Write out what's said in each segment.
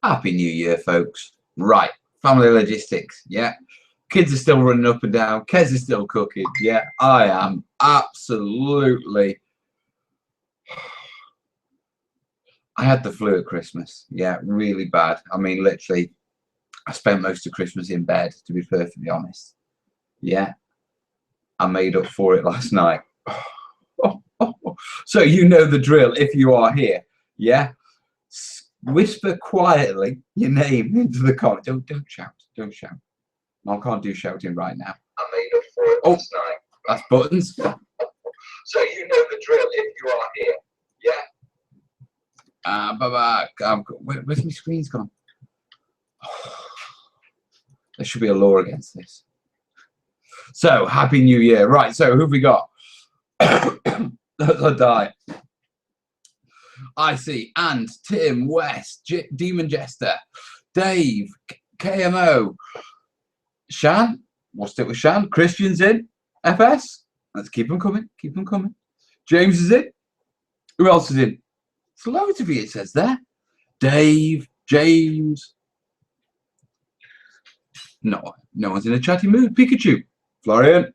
Happy New Year, folks. Right, family logistics, yeah. Kids are still running up and down. Kez is still cooking, yeah. I am absolutely... I had the flu at Christmas, yeah, really bad. I mean, literally, I spent most of Christmas in bed, to be perfectly honest. Yeah, I made up for it last night. So you know the drill if you are here, yeah? Whisper quietly your name into the comment. Don't shout. Don't shout. I can't do shouting right now. I made up for it last night. That's buttons. So you know the drill if you are here. Yeah. Where's my screen's gone? There should be a law against this. So Happy New Year. Right. So who have we got? I die. I see. And Tim, West, Demon Jester, Dave, KMO, Shan. We'll stick with Shan. Christian's in. FS. Let's keep them coming. Keep them coming. James is in. Who else is in? It's loads of you, it says there. Dave, James. No one's in a chatty mood. Pikachu. Florian.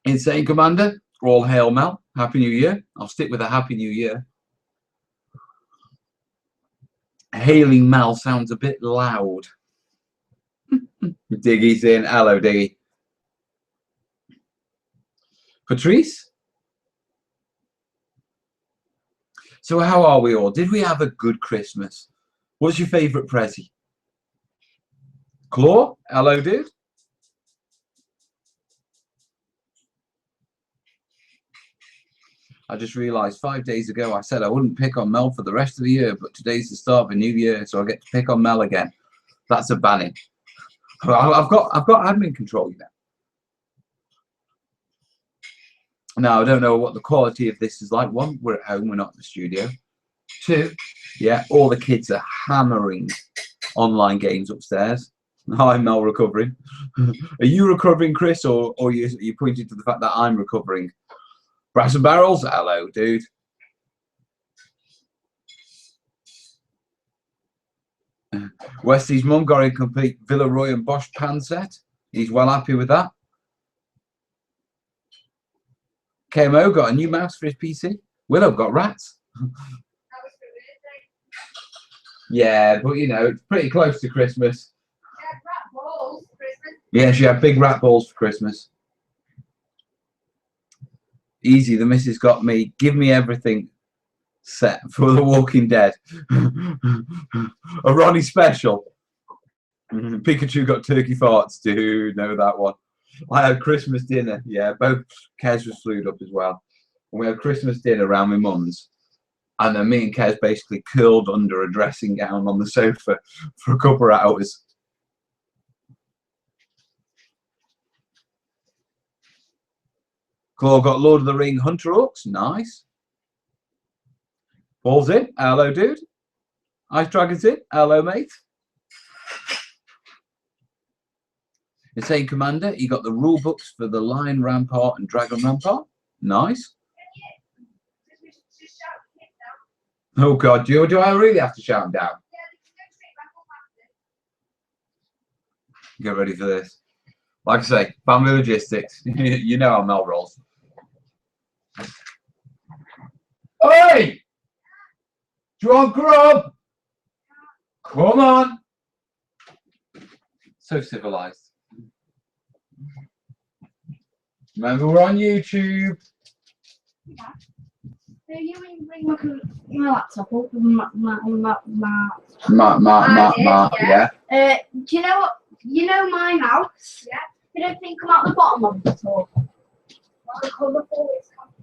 Insane Commander. All hail Mel. Happy New Year. I'll stick with a Happy New Year. Hailing Mel sounds a bit loud. Diggy's in. Hello, Diggy. Patrice? So how are we all? Did we have a good Christmas? What's your favourite prezi? Claw? Hello, dude. I just realised 5 days ago I said I wouldn't pick on Mel for the rest of the year, but today's the start of a new year, so I get to pick on Mel again. That's a banning. I've got admin control, you know. Now I don't know what the quality of this is like. One, we're at home, we're not in the studio. Two, yeah, all the kids are hammering online games upstairs. I'm Mel recovering. Are you recovering, Chris, or you pointing to the fact that I'm recovering? Brass and Barrels, hello, dude. Wesley's mum got a complete Villeroy and Bosch pan set. He's well happy with that. KMO got a new mouse for his PC. Willow got rats. Yeah, but you know, it's pretty close to Christmas. She had rat balls for Christmas. Yeah, she had big rat balls for Christmas. Easy, the missus got me, give me everything set for The Walking Dead. A Ronnie special. Pikachu got turkey farts, dude, know that one. I had Christmas dinner, yeah, both Kez was flued up as well. And we had Christmas dinner around my mum's. And then me and Kez basically curled under a dressing gown on the sofa for a couple of hours. Claw got Lord of the Ring Hunter Hawks, nice. Paul's in, hello dude. Ice Dragon's in, hello mate. Insane Commander, you got the rule books for the Lion Rampart and Dragon Rampart, nice. Oh god, do I really have to shout them down? Get ready for this. Like I say, family logistics. You know how Mel rolls. Hey! Do you want grub? Come on. So civilized. Remember, we're on YouTube. Yeah. So you bring my laptop up with yeah. Do you know what? You know my mouse? Yeah. You don't think come out the bottom of it at all? Well, the colourful is coming.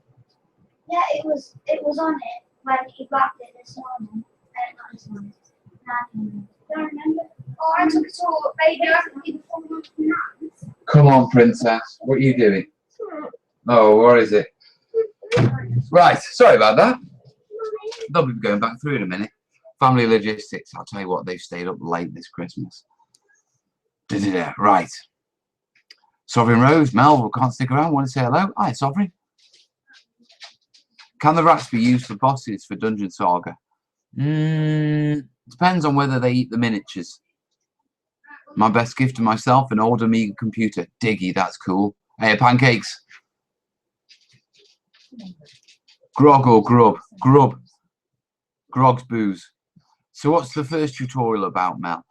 Yeah, it was on it when he grabbed it this morning. Not this morning. Don't remember. Oh, I took it all, baby. Come on, princess. What are you doing? Oh, what is it? Right, sorry about that. They'll be going back through in a minute. Family logistics. I'll tell you what, they've stayed up late this Christmas. Right. Sovereign Rose, Mel can't stick around. Want to say hello? Hi, Sovereign. Can the rats be used for bosses for Dungeon Saga? Depends on whether they eat the miniatures. My best gift to myself, an old Amiga computer. Diggy, that's cool. Hey, pancakes. Grog or grub? Grub. Grog's booze. So what's the first tutorial about, Mel?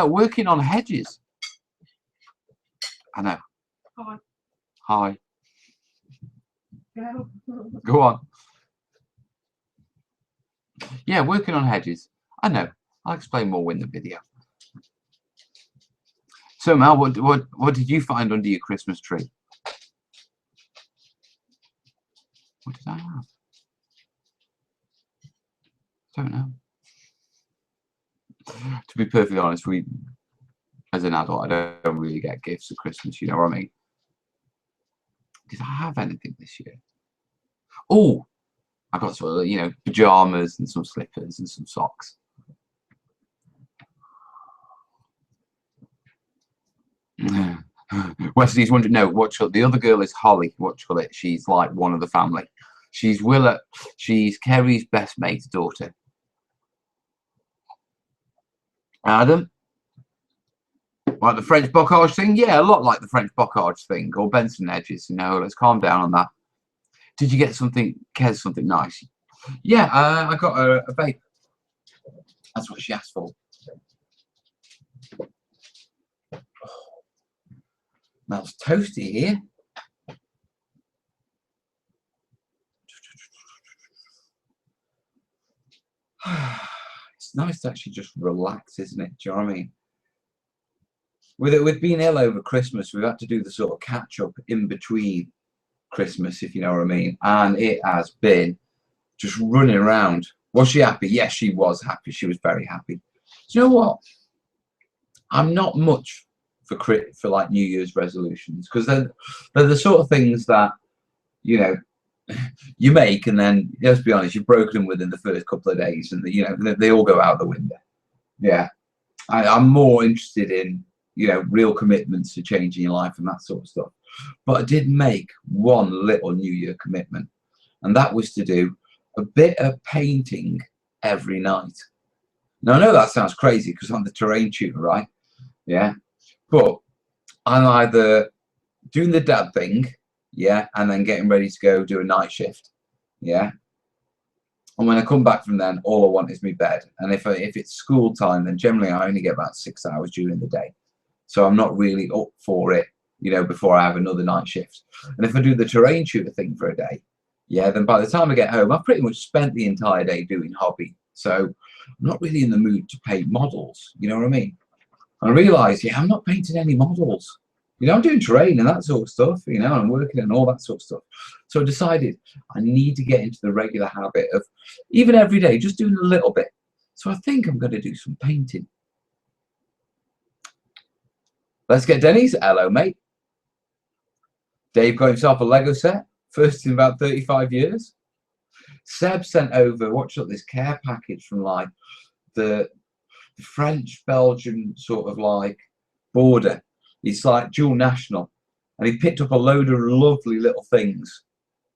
Working on hedges. I know. Hi. Hi. Go. Go on. Yeah, working on hedges. I know. I'll explain more in the video. So Mel, what did you find under your Christmas tree? What did I have? Don't know. To be perfectly honest, as an adult, I don't really get gifts at Christmas, you know what I mean? Did I have anything this year? Oh, I got sort of, you know, pajamas and some slippers and some socks. Wesley's wondering, no, the other girl is Holly, she's like one of the family. She's she's Kerry's best mate's daughter. Adam? Like the French bocage thing? Yeah, a lot like the French bocage thing, or Benson edges, you know, let's calm down on that. Did you get something, Kez, something nice? Yeah, I got a vape. That's what she asked for. Smells toasty here. It's nice to actually just relax, isn't it? Do you know what I mean? With being ill over Christmas, we've had to do the sort of catch up in between Christmas, if you know what I mean. And it has been just running around. Was she happy? Yes, she was happy. She was very happy. Do you know what? I'm not much for like New Year's resolutions, because they're the sort of things that, you know, you make and then, let's be honest, you've broken them within the first couple of days, and you know they all go out the window. Yeah, I'm more interested in, you know, real commitments to changing your life and that sort of stuff. But I did make one little New Year commitment, and that was to do a bit of painting every night. Now I know that sounds crazy because I'm the terrain tutor, right? Yeah, but I'm either doing the dad thing, yeah, and then getting ready to go do a night shift, yeah. And when I come back from then, all I want is my bed. And if it's school time, then generally I only get about 6 hours during the day, so I'm not really up for it, you know, before I have another night shift. And if I do the terrain tutor thing for a day, yeah, then by the time I get home, I've pretty much spent the entire day doing hobby. So I'm not really in the mood to paint models, you know what I mean? And I realised, yeah, I'm not painting any models. You know, I'm doing terrain and that sort of stuff, you know, I'm working and all that sort of stuff. So I decided I need to get into the regular habit of, even every day, just doing a little bit. So I think I'm going to do some painting. Let's get Denny's. Hello, mate. Dave got himself a Lego set, first in about 35 years. Seb sent over, watch up, this care package from like the French-Belgian sort of like border. It's like dual national, and he picked up a load of lovely little things,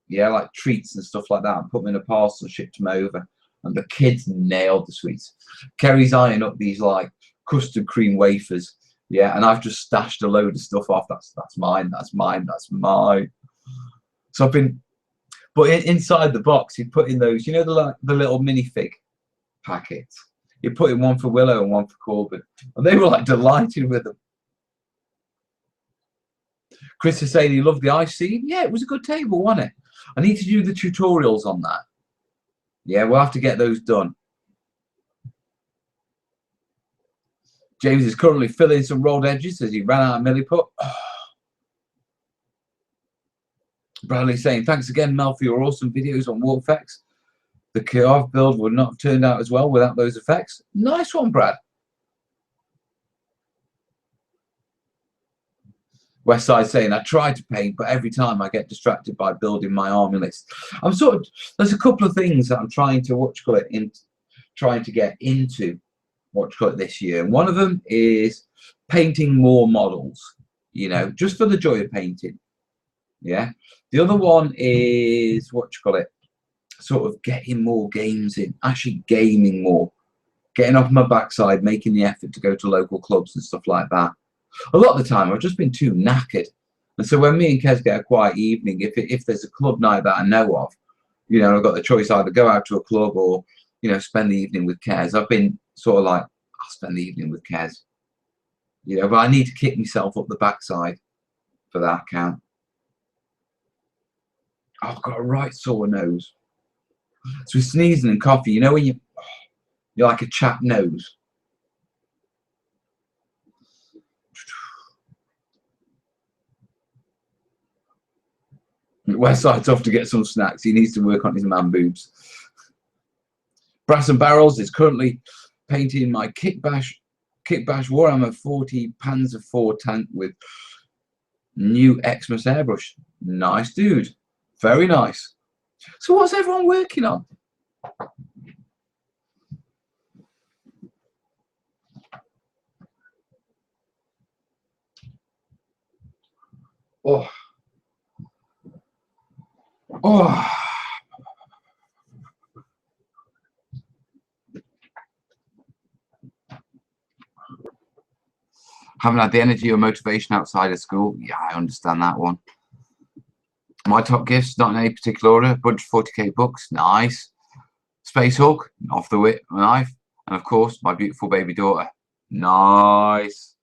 yeah, like treats and stuff like that, and put them in a parcel, shipped them over, and the kids nailed the sweets. Kerry's eyeing up these like custard cream wafers, yeah, and I've just stashed a load of stuff off. That's mine, that's mine, that's mine. So I've been, but inside the box, he put in those, you know, the little minifig packets. He put in one for Willow and one for Corbin, and they were like delighted with them. Chris is saying he loved the ice scene. Yeah, it was a good table, wasn't it? I need to do the tutorials on that. Yeah, we'll have to get those done. James is currently filling some rolled edges as he ran out of milliput. Bradley saying, thanks again, Mel, for your awesome videos on wall effects. The Curve build would not have turned out as well without those effects. Nice one, Brad. Westside saying, I tried to paint, but every time I get distracted by building my army list. I'm sort of, there's a couple of things that I'm trying to, trying to get into, this year. And one of them is painting more models, you know, just for the joy of painting. Yeah. The other one is, sort of getting more games in, actually gaming more, getting off my backside, making the effort to go to local clubs and stuff like that. A lot of the time I've just been too knackered. And so when me and Kez get a quiet evening, if there's a club night that I know of, you know, I've got the choice either go out to a club or, you know, spend the evening with Kez. I've been sort of like, I'll spend the evening with Kez. You know, but I need to kick myself up the backside for that count. I've got a right sore nose. So with sneezing and coughing, you know when you're like a chapped nose. Westside's off to get some snacks. He needs to work on his man boobs. Brass and Barrels is currently painting my Kickbash Warhammer 40 Panzer IV tank with new Xmas airbrush. Nice dude. Very nice. So what's everyone working on? Oh. Oh. Haven't had the energy or motivation outside of school. Yeah, I understand that one. My top gifts, not in any particular order. A bunch of 40k books. Nice. Space Hulk, off the whip knife. And of course, my beautiful baby daughter. Nice.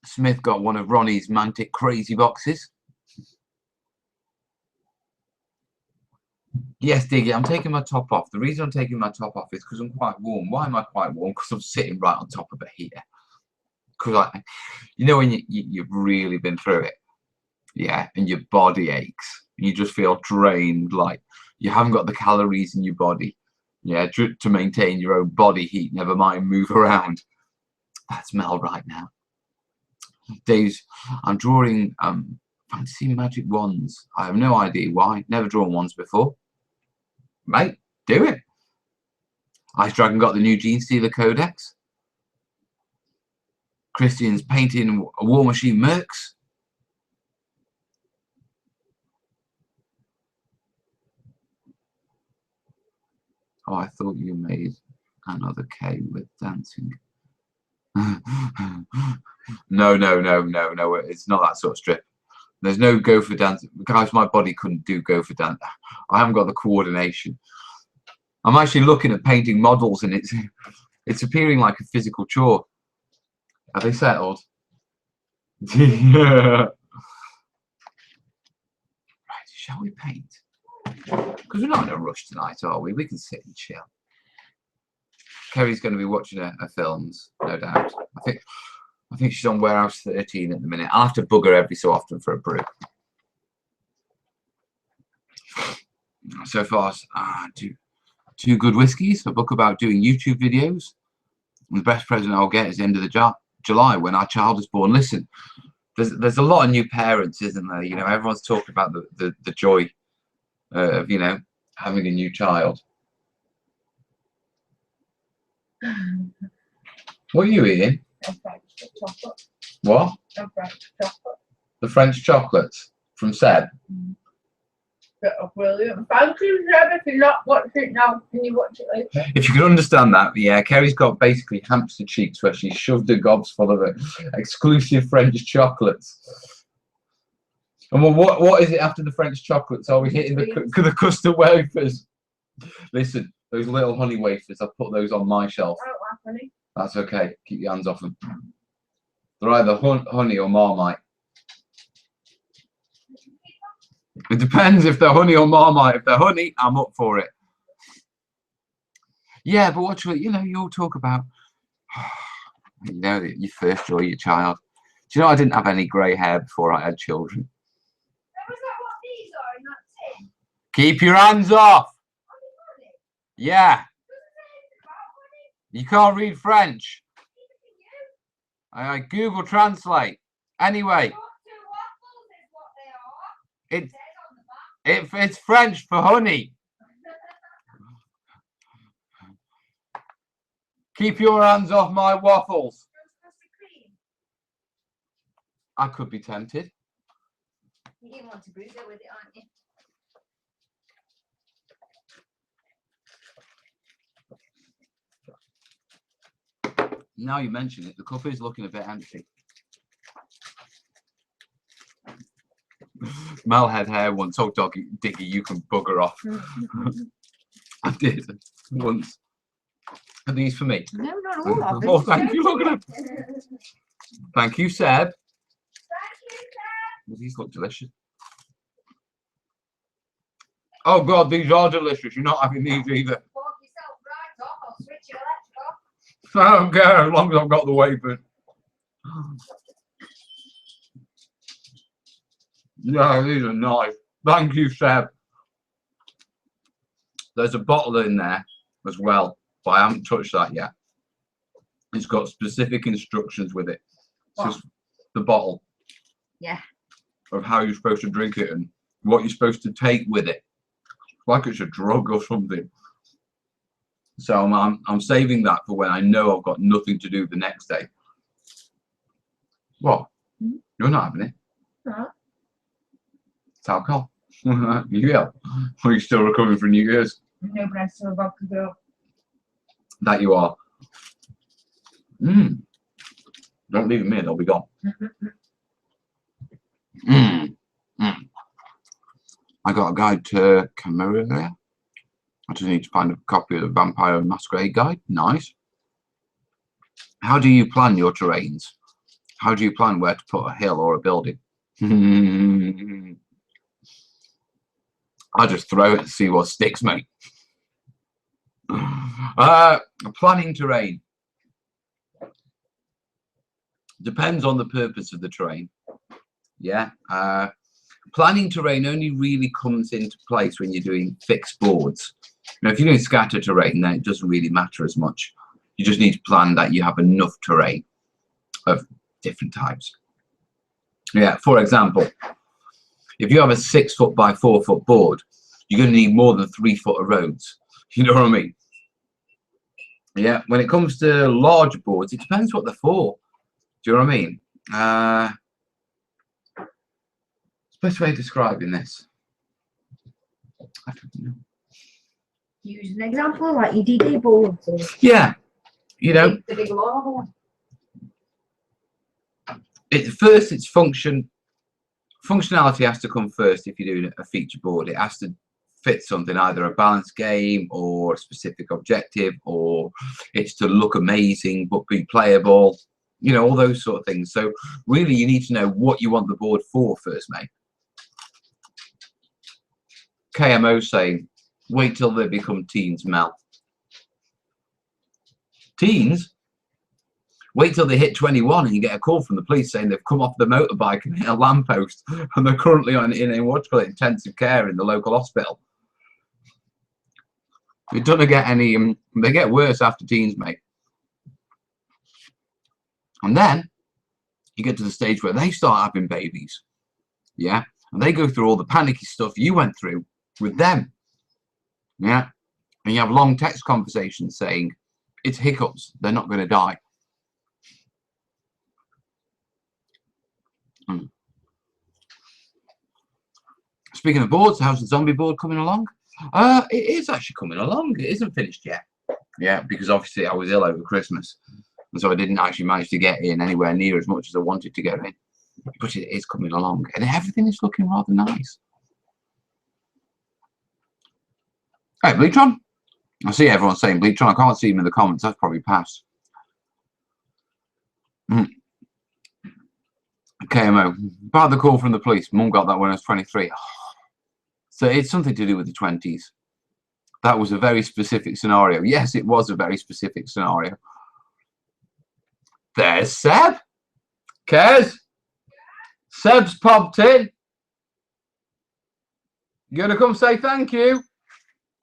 Smith got one of Ronnie's Mantic crazy boxes. Yes, Diggy, I'm taking my top off. The reason I'm taking my top off is because I'm quite warm. Why am I quite warm? Because I'm sitting right on top of a heater. Because, you know, when you've really been through it, yeah, and your body aches, and you just feel drained, like you haven't got the calories in your body, yeah, to maintain your own body heat, never mind move around. That's Mel right now. Dave's, I'm drawing fantasy magic wands. I have no idea why. Never drawn ones before. Mate, do it. Ice Dragon got the new Gene Stealer Codex. Christian's painting a War Machine Mercs. Oh, I thought you made another K with dancing. No, it's not that sort of strip. There's no go for dance. Guys, my body couldn't do go for dance. I haven't got the coordination. I'm actually looking at painting models and it's appearing like a physical chore. Are they settled? Right, shall we paint? Because we're not in a rush tonight, are we? We can sit and chill. Kerry's going to be watching her films, no doubt. I think she's on Warehouse 13 at the minute. I'll have to bug her every so often for a brew. So far, two good whiskies. A book about doing YouTube videos. The best present I'll get is the end of the July when our child is born. Listen, there's a lot of new parents, isn't there? You know, everyone's talking about the joy of, you know, having a new child. What are you eating? Chocolate. What? French chocolate. The French chocolates from Seb. Brilliant. Thank you, Seb. If you're not watching it now, can you watch it later? If you can understand that, yeah, Kerry's got basically hamster cheeks where she shoved her gobs full of it. Exclusive French chocolates. And well, what is it after the French chocolates? Are we hitting the custard wafers? Listen, those little honey wafers, I've put those on my shelf. I don't like honey. That's okay. Keep your hands off them. They're either honey or Marmite. It depends if they're honey or Marmite. If they're honey, I'm up for it. Yeah, but what you know, you all talk about, you know, your first joy, your child. Do you know I didn't have any grey hair before I had children? Was that what these are in that tin? Keep your hands off. Yeah. You can't read French. I Google Translate. Anyway. It's French for honey. Keep your hands off my waffles. I could be tempted. You didn't want to bruise it with it, aren't you? Now you mention it, the cup is looking a bit empty. Mel had hair once. Oh, Diggy, you can bugger off. I did once. Are these for me? No, not all of them. Oh, thank you. Look at them. Thank you, Seb. Thank you, Seb. Well, these look delicious. Oh God, these are delicious. You're not having these either. Walk yourself right off. I'll switch your electric off. I don't care as long as I've got the wafers. Yeah, these are nice. Thank you, Seb. There's a bottle in there as well, but I haven't touched that yet. It's got specific instructions with it. It's just the bottle. Yeah. Of how you're supposed to drink it and what you're supposed to take with it. Like it's a drug or something. So I'm saving that for when I know I've got nothing to do the next day. What? You're not having it? No. It's alcohol. Yeah. Are you still recovering from New Year's? No, but I'm still a vodka girl. That you are. Don't leave them here, they'll be gone. I got a guide to Camarilla. I just need to find a copy of the Vampire Masquerade Guide. Nice. How do you plan your terrains? How do you plan where to put a hill or a building? I just throw it and see what sticks, mate. Planning terrain. Depends on the purpose of the terrain. Yeah. Planning terrain only really comes into place when you're doing fixed boards. Now, if you're doing scatter terrain, then it doesn't really matter as much. You just need to plan that you have enough terrain of different types. Yeah, for example, if you have a 6 foot by 4 foot board, you're going to need more than 3 foot of roads. You know what I mean? Yeah, when it comes to large boards, it depends what they're for. Do you know what I mean? Best way of describing this? I don't know. Use an example like your DD boards. Or Yeah, you know, the big lava one. First its functionality has to come first. If you're doing a feature board, it has to fit something, either a balanced game or a specific objective, or it's to look amazing but be playable, you know, all those sort of things. So really you need to know what you want the board for first, mate. KMO saying, wait till they become teens, Mel. Teens? Wait till they hit 21 and you get a call from the police saying they've come off the motorbike and hit a lamppost and they're currently in a what's called intensive care in the local hospital. It doesn't get any, they get worse after teens, mate. And then you get to the stage where they start having babies. Yeah. And they go through all the panicky stuff you went through with them. Yeah. And you have long text conversations saying it's hiccups, they're not going to die. Speaking of boards, how's the zombie board coming along? It is actually coming along. It isn't finished yet. Yeah, because obviously I was ill over Christmas, and so I didn't actually manage to get in anywhere near as much as I wanted to get in. But it is coming along, and everything is looking rather nice. Hey, Bleachon. I see everyone saying Bleachon. I can't see him in the comments. That's probably passed. KMO. About the call from the police. Mum got that when I was 23. So it's something to do with the 20s. That was a very specific scenario. Yes, it was a very specific scenario. There's Seb. Kez. Seb's popped in. You gonna come say thank you?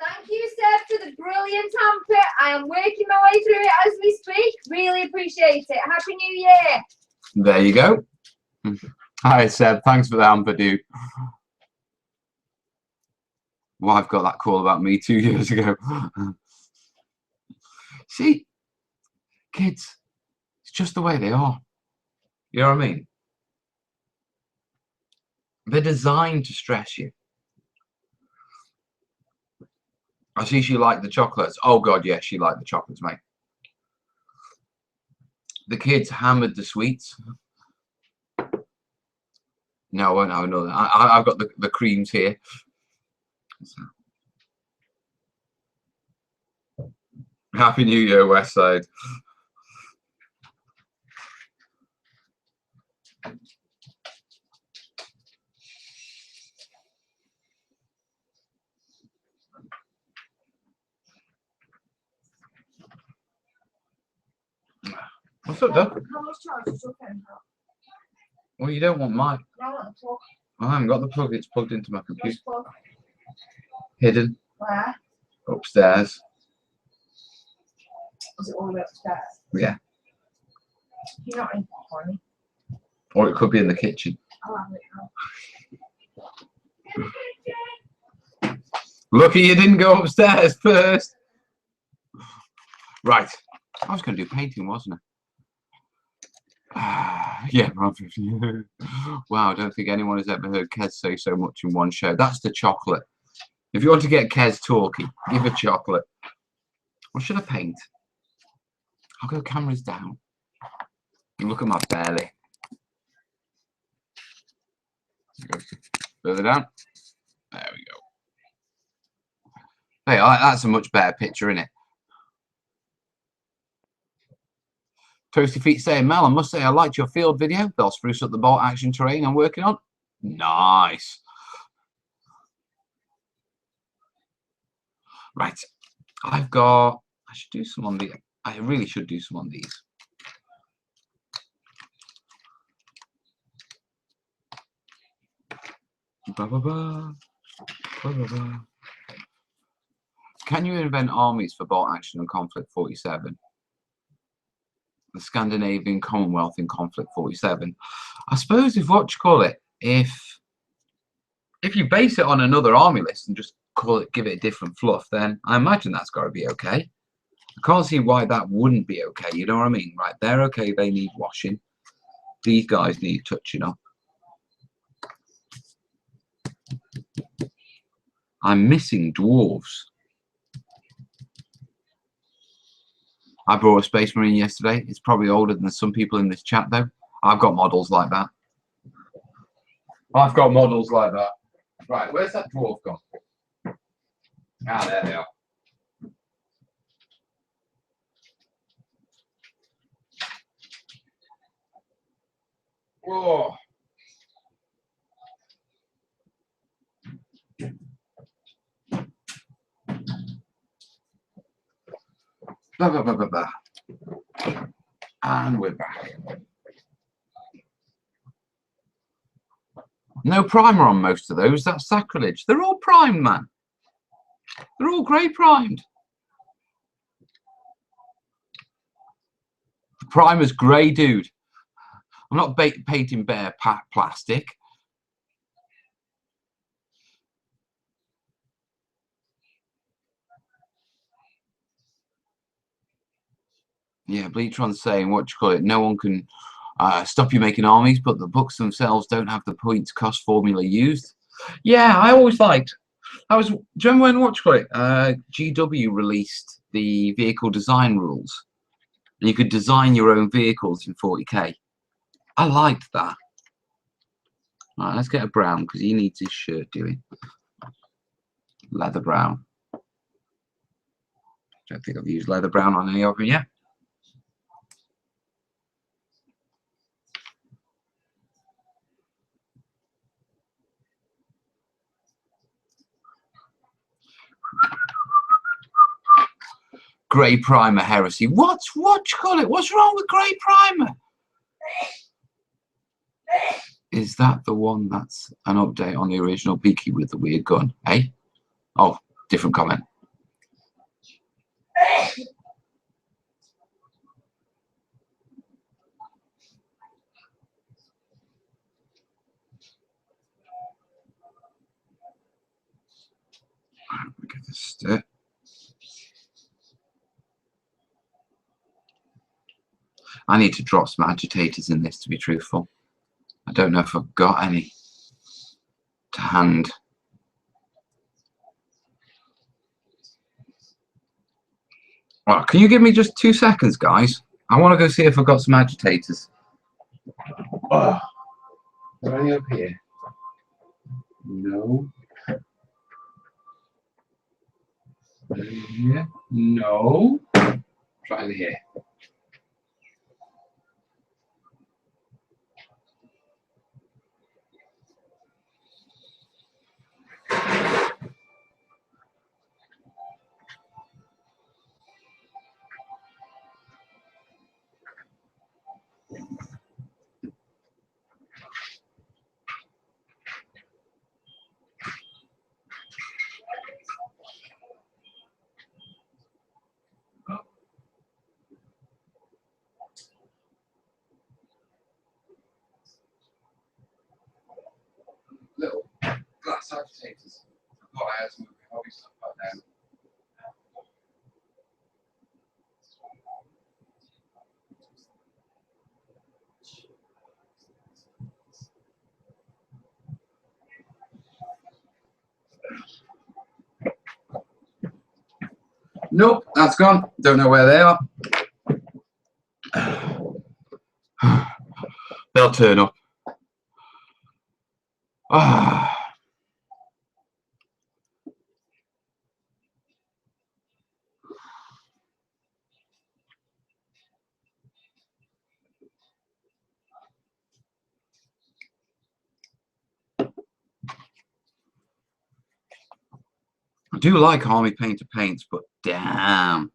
Thank you, Seb, for the brilliant hamper. I am working my way through it as we speak. Really appreciate it. Happy New Year. There you go. Hi, Seb. Thanks for the hamper, dude. Wife got that call about me 2 years ago. See, kids, it's just the way they are. You know what I mean? They're designed to stress you. I see she liked the chocolates. Oh God, yes, she liked the chocolates, mate. The kids hammered the sweets. No, I won't have another. I've got the creams here. Happy New Year, Westside. What's up, Doc? How much charge is your phone for? Well, you don't want mine. I want the plug. I haven't got the plug. It's plugged into my computer. Which plug? Hidden Where? upstairs. Is it all the way upstairs? Yeah. You're not in for me. Or it could be in the kitchen. I'll have it now. Lucky you didn't go upstairs first. Right. I was going to do painting, wasn't I? Yeah, around 50. Wow, I don't think anyone has ever heard Kez say so much in one show. That's the chocolate. If you want to get Kez talking, give a chocolate. What should I paint? I'll go cameras down. Look at my belly. Further down. There we go. Hey, that's a much better picture, isn't it? Toasty Feet saying, Mel, I must say I liked your field video. They'll spruce up the bolt action terrain I'm working on. Nice. Right. I should do some on the, I really should do some on these. Ba, ba, ba. Ba, ba, ba. Can you invent armies for bolt action and conflict 47? The Scandinavian Commonwealth in conflict 47. I suppose if if you base it on another army list and just give it a different fluff, then I imagine that's got to be okay. I can't see why that wouldn't be okay. You know what I mean? Right, they're okay. They need washing. These guys need touching up. I'm missing dwarves. I brought a Space Marine yesterday. It's probably older than some people in this chat, though. I've got models like that. I've got models like that. Right, where's that dwarf gone? Ah, there they are. Whoa. Blah, blah, blah, blah, blah. And we're back. No primer on most of those. That's sacrilege. They're all primed, man. They're all grey primed. The primer's grey, dude. I'm not painting bare plastic. Yeah, Bleatron's saying, what do you call it? No one can stop you making armies, but the books themselves don't have the points cost formula used. Yeah, I always liked. Do you remember when, what do you call it? GW released the vehicle design rules, and you could design your own vehicles in 40k. I liked that. All right, let's get a brown because he needs his shirt doing. Leather brown. Don't think I've used leather brown on any of them yet. Grey primer heresy. What you call it? What's wrong with grey primer? Is that the one that's an update on the original Beaky with the weird gun? Eh? Oh, different comment. Look at this step. I need to drop some agitators in this, to be truthful. I don't know if I've got any. hand. Well, can you give me just 2 seconds, guys? I want to go see if I've got some agitators. Oh, are they up here? No. Here? No. Try in here. Little glass agitators. I thought I had some hobby stuff back then. Nope, that's gone. Don't know where they are. They'll turn up. Ah. I do like Army Painter paints, but damn,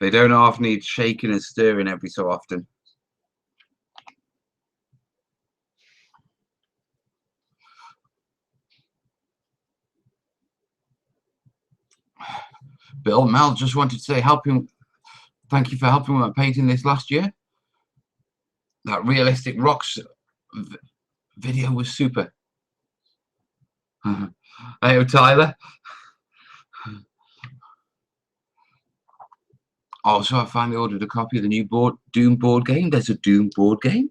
they don't half need shaking and stirring every so often. Bill, Mel just wanted to say thank you for helping with my painting this last year. That realistic rocks video was super. Hey, Tyler. Also, I finally ordered a copy of the new Doom board game. There's a Doom board game.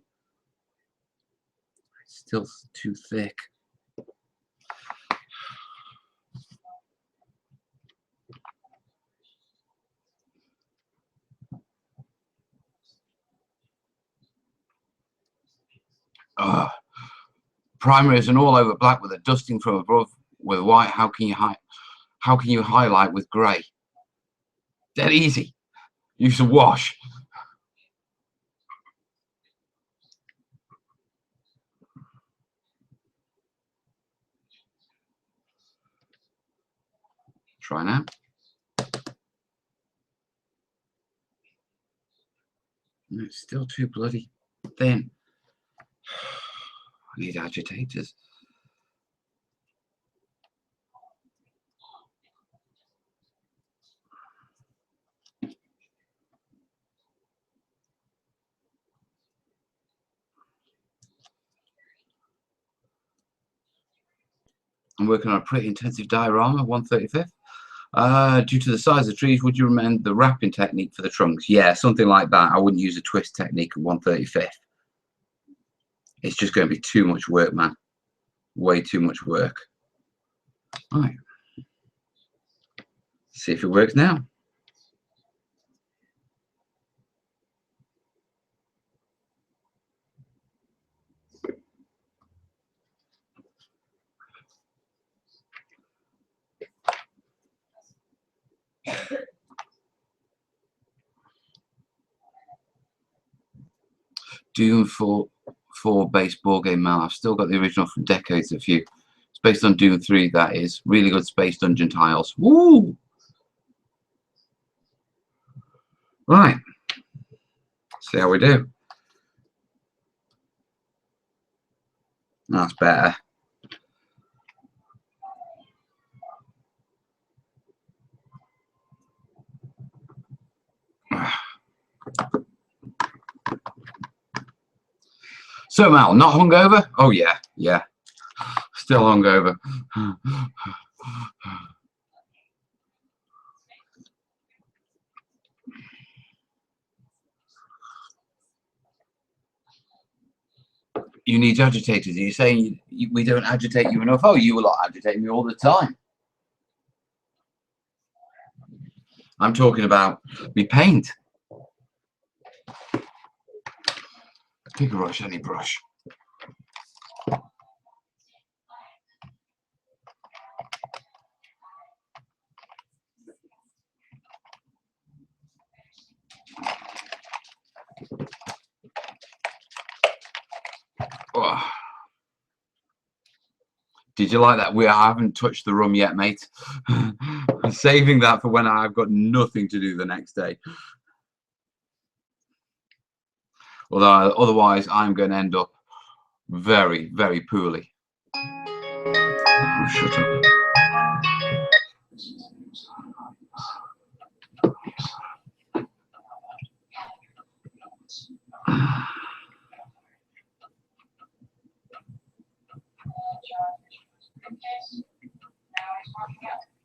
It's still too thick. Primer is an all-over black with a dusting from above with white. How can you highlight with grey? Dead easy. Use a wash. Try now. It's still too bloody thin. I need agitators. I'm working on a pretty intensive diorama, 1/35. Due to the size of the trees, would you recommend the wrapping technique for the trunks? Yeah, something like that. I wouldn't use a twist technique at 1/35. It's just going to be too much work, man. Way too much work. All right. See if it works now. Doom 4 base board game, Mal. I've still got the original from decades of you. It's based on Doom 3, that is. Really good space dungeon tiles. Woo! Right. See how we do. That's better. So, Mal, not hungover? Oh, yeah, yeah. Still hungover. You need agitators. Are you saying we don't agitate you enough? Oh, you will not agitate me all the time. I'm talking about me paint. Pick a brush, any brush. Oh. Did you like that? I haven't touched the rum yet, mate. I'm saving that for when I've got nothing to do the next day. Although otherwise I'm going to end up very, very poorly. Oh, shut up.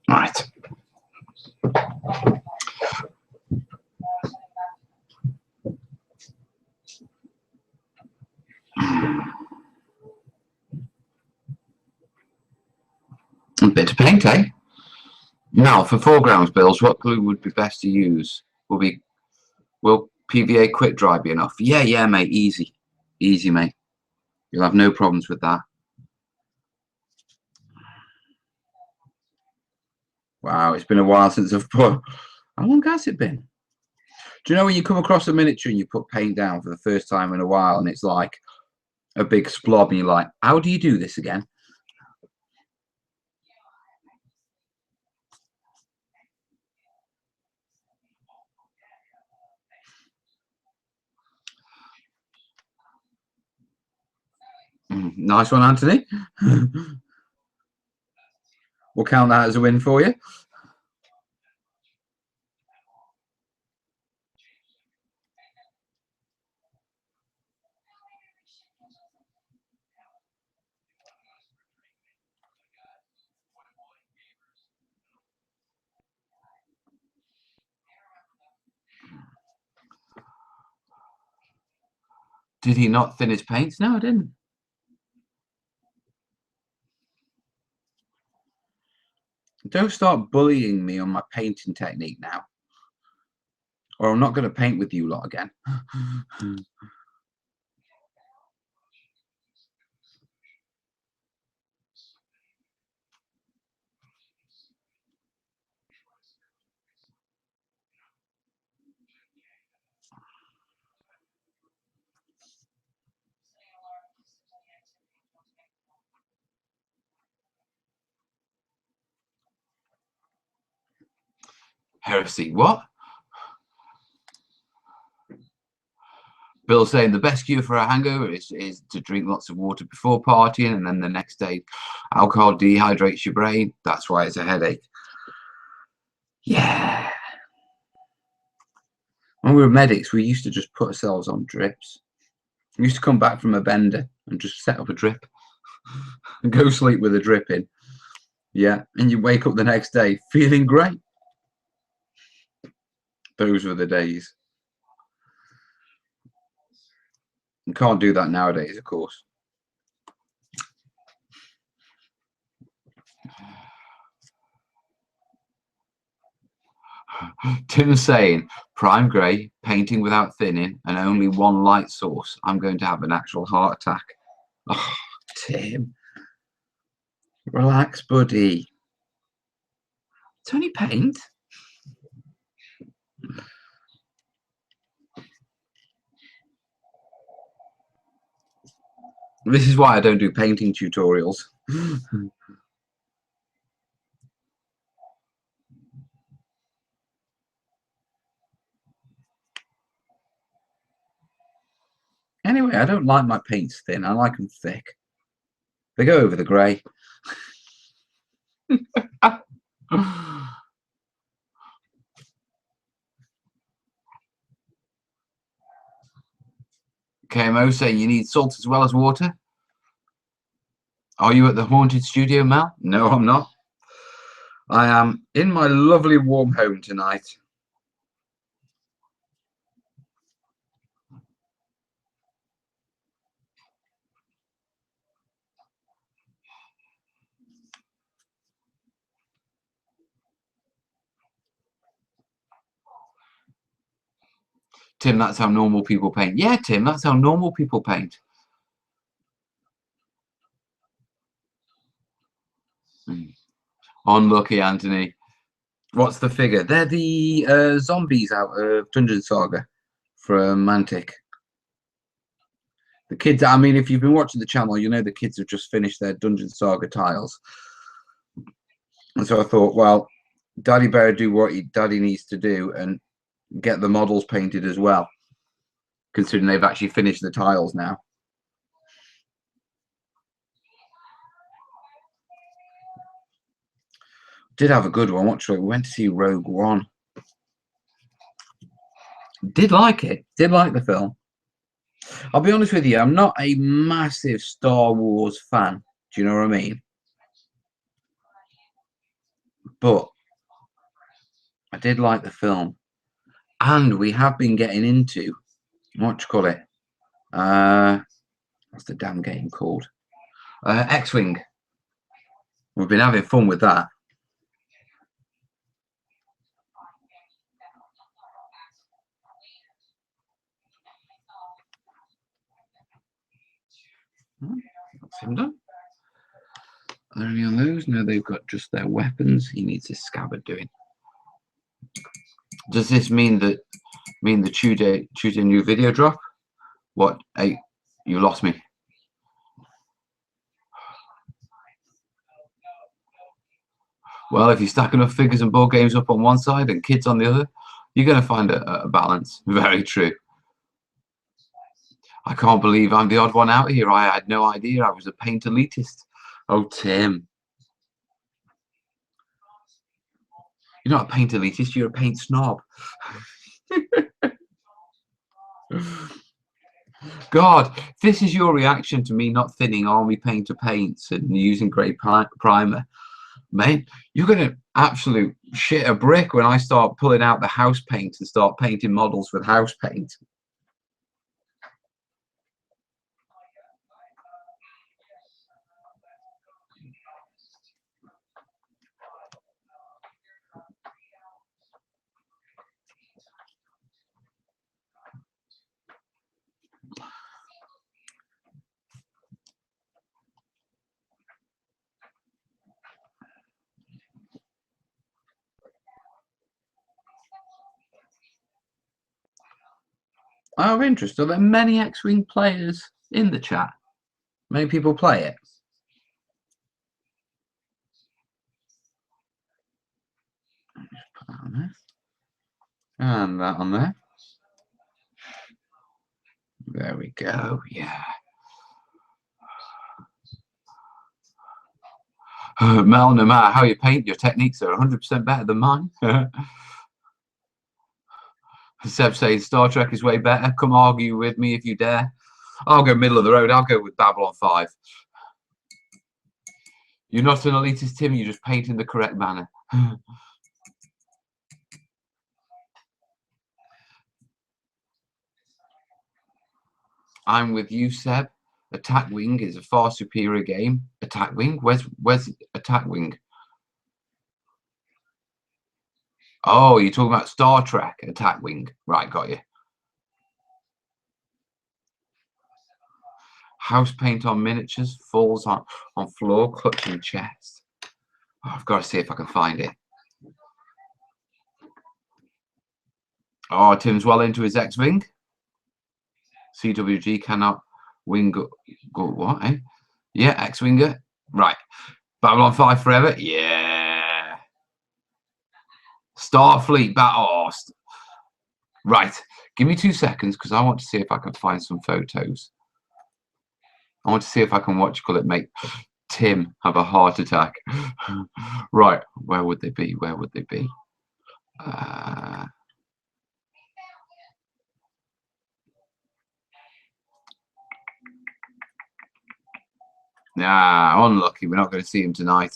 Right. A bit of paint, eh? Now, for foregrounds, Bills, what glue would be best to use? Will PVA quick dry be enough? Yeah, mate. Easy. Easy, mate. You'll have no problems with that. Wow, it's been a while since I've put... How long has it been? Do you know when you come across a miniature and you put paint down for the first time in a while and it's like a big splob and you're like, how do you do this again? Nice one, Anthony. We'll count that as a win for you. Did he not thin his paints? No, I didn't. Don't start bullying me on my painting technique now, or I'm not going to paint with you lot again. Heresy, what? Bill saying the best cure for a hangover is to drink lots of water before partying, and then the next day alcohol dehydrates your brain. That's why it's a headache. Yeah. When we were medics, we used to just put ourselves on drips. We used to come back from a bender and just set up a drip and go sleep with a drip in. Yeah, and you wake up the next day feeling great. Those were the days. You can't do that nowadays, of course. Tim's saying, prime grey, painting without thinning, and only one light source. I'm going to have an actual heart attack. Oh, Tim. Relax, buddy. It's only paint. This is why I don't do painting tutorials. Anyway, I don't like my paints thin. I like them thick. They go over the grey. KMO saying you need salt as well as water. Are you at the haunted studio, Mel? No, I'm not. I am in my lovely warm home tonight. Tim, that's how normal people paint. Yeah, Tim, that's how normal people paint. Unlucky, Anthony. What's the figure? They're the zombies out of Dungeon Saga from Mantic. The kids, I mean, if you've been watching the channel, you know the kids have just finished their Dungeon Saga tiles. And so I thought, well, Daddy better do what Daddy needs to do and get the models painted as well, considering they've actually finished the tiles now. Did have a good one. Actually, we went to see Rogue One. Did like it. Did like the film. I'll be honest with you, I'm not a massive Star Wars fan. Do you know what I mean? But I did like the film. And we have been getting into, what do you call it? What's the damn game called? X-Wing. We've been having fun with that. That's him done. Are there any on those? No, they've got just their weapons. He needs his scabbard doing. Does this mean the Tuesday new video drop? What? Hey, you lost me. Well, if you stack enough figures and board games up on one side and kids on the other, you're going to find a balance. Very true. I can't believe I'm the odd one out here. I had no idea I was a paint elitist. Oh, Tim. You're not a paint elitist, you're a paint snob. God, this is your reaction to me not thinning army painter paints and using grey primer. Mate, you're going to absolute shit a brick when I start pulling out the house paint and start painting models with house paint. Out of interest, are there many X-Wing players in the chat? Many people play it? Just put that on there. And that on there. There we go, yeah. Mel, no matter how you paint, your techniques are 100% better than mine. Seb says Star Trek is way better. Come argue with me if you dare. I'll go middle of the road. I'll go with Babylon 5. You're not an elitist, Tim. You just paint in the correct manner. I'm with you, Seb. Attack Wing is a far superior game. Attack Wing? Where's Attack Wing? Oh, you're talking about Star Trek Attack Wing. Right, got you. House paint on miniatures, falls on floor, clutching chest. Oh, I've got to see if I can find it. Oh, Tim's well into his X-Wing. CWG cannot wing go what, eh? Yeah, X-Winger. Right. Babylon 5 forever. Yeah. Starfleet battle. Right. Give me 2 seconds because I want to see if I can find some photos. I want to see if I can make Tim have a heart attack. Right. Where would they be? Where would they be? Nah, unlucky. We're not going to see him tonight.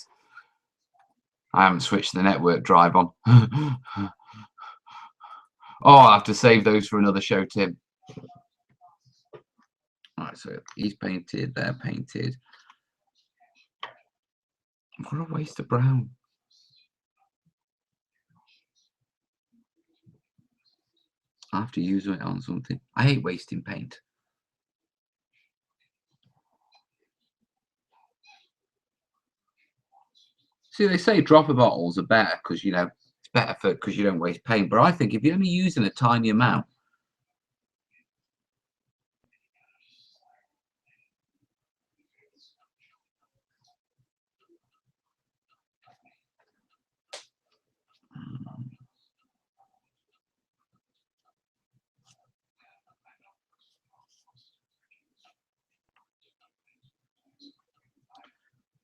I haven't switched the network drive on. Oh, I'll have to save those for another show, Tim. All right, so he's painted, they're painted. What a waste of brown. have to use it on something. I hate wasting paint. See, they say dropper bottles are better because, you know, it's better for because you don't waste paint. But I think if you're only using a tiny amount,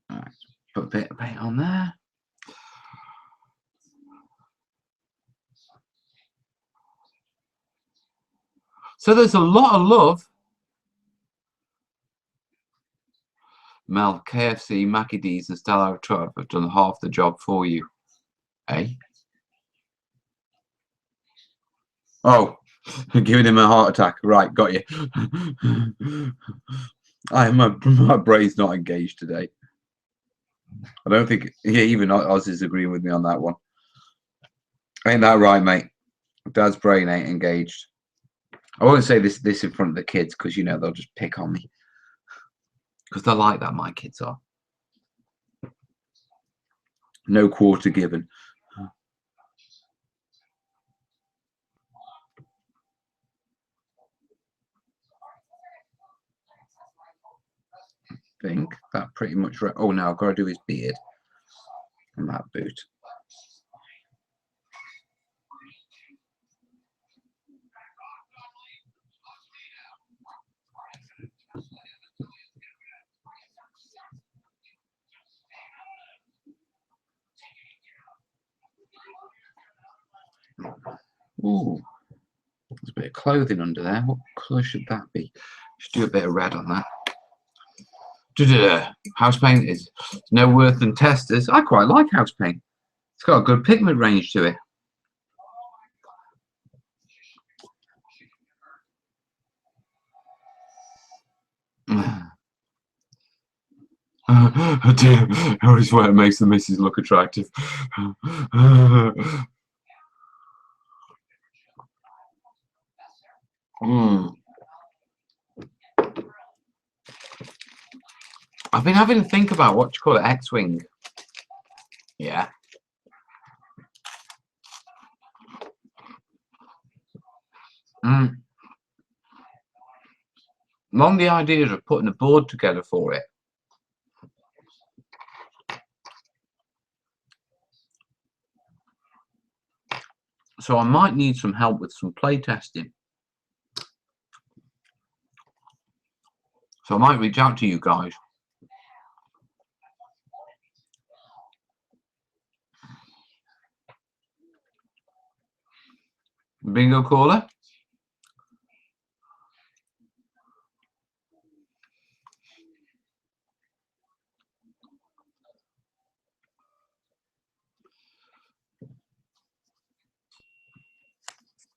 all right, put a bit of paint on there. So there's a lot of love. Mel, KFC, Mackie D's and Stella Artois have done half the job for you. Eh? Oh, giving him a heart attack. Right, got you. My brain's not engaged today. I don't think, yeah, even Oz is agreeing with me on that one. Ain't that right, mate? Dad's brain ain't engaged. I won't say this in front of the kids because, you know, they'll just pick on me. Because they're like that, my kids are. No quarter given. I think that pretty much... Oh, no, I've got to do his beard on that boot. Ooh, there's a bit of clothing under there. What colour should that be? Should do a bit of red on that. House paint is no worse than testers. I quite like house paint. It's got a good pigment range to it. Dear, I always swear it makes the missus look attractive. I've been having to think about what you call it, X-Wing. Yeah. On the idea of putting a board together for it. So I might need some help with some play testing. So I might reach out to you guys. Bingo caller.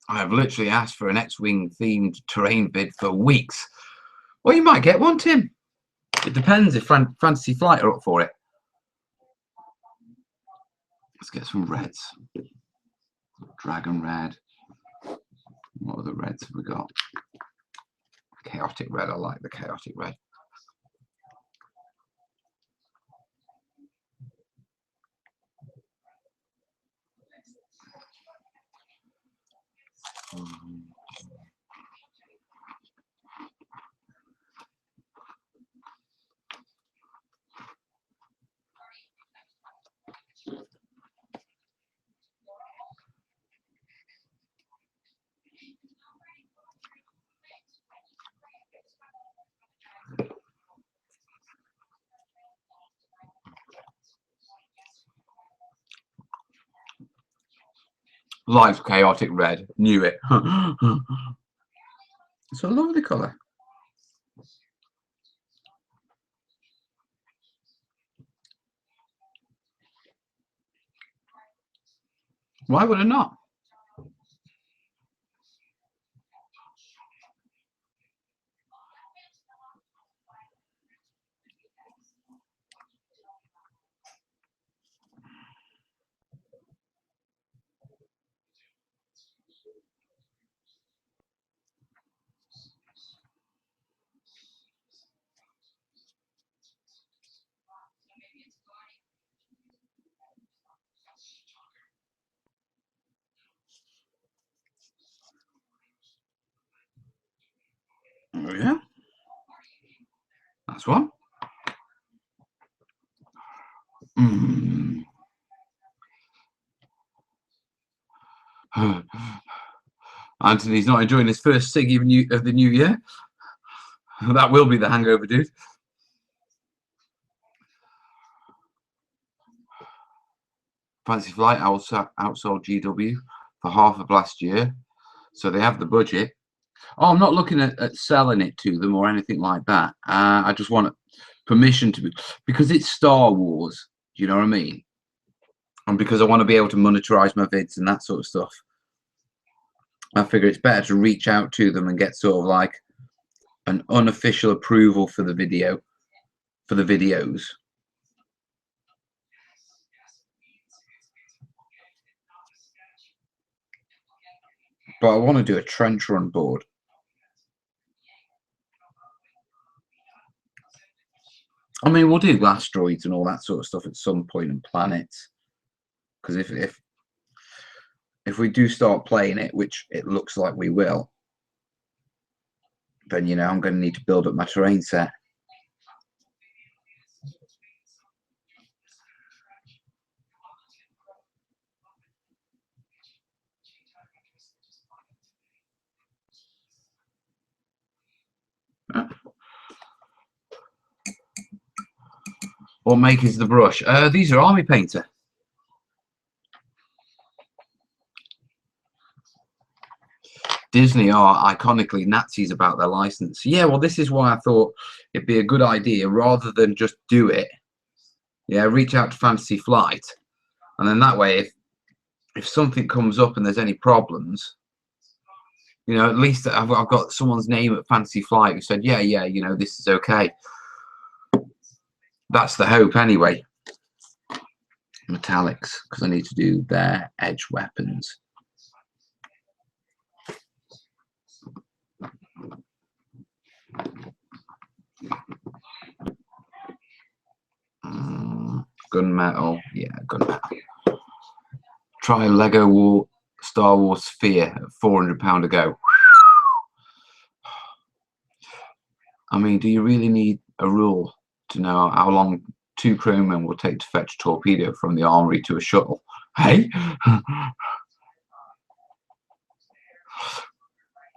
I've literally asked for an X-Wing themed terrain vid for weeks. Well, you might get one, Tim. It depends if Fantasy Flight are up for it. Let's get some reds. Dragon red. What other reds have we got? Chaotic red. I like the chaotic red. Likes chaotic red. Knew it. It's a lovely colour. Why would it not? Yeah. That's one. Anthony's not enjoying his first cig of the new year. That will be the hangover, dude. Fancy Flight outsold GW for half of last year, so they have the budget. Oh, I'm not looking at selling it to them or anything like that. I just want permission to be, because it's Star Wars. Do you know what I mean? And because I want to be able to monetize my vids and that sort of stuff. I figure it's better to reach out to them and get sort of like an unofficial approval for the video, for the videos. But I want to do a trench run board. I mean, we'll do asteroids and all that sort of stuff at some point, and planets. Because if we do start playing it, which it looks like we will, then, you know, I'm going to need to build up my terrain set. What make is the brush? These are Army Painter. Disney are iconically Nazis about their license. Yeah, well, this is why I thought it'd be a good idea, rather than just do it. Yeah, reach out to Fantasy Flight, and then that way, if something comes up and there's any problems, you know, at least I've got someone's name at Fantasy Flight who said, yeah, you know, this is okay. That's the hope anyway. Metallics, because I need to do their edge weapons. Gunmetal, yeah, gunmetal. Try Lego Star Wars Sphere at £400 a go. I mean, do you really need a rule to know how long 2 crewmen will take to fetch a torpedo from the armory to a shuttle? Hey?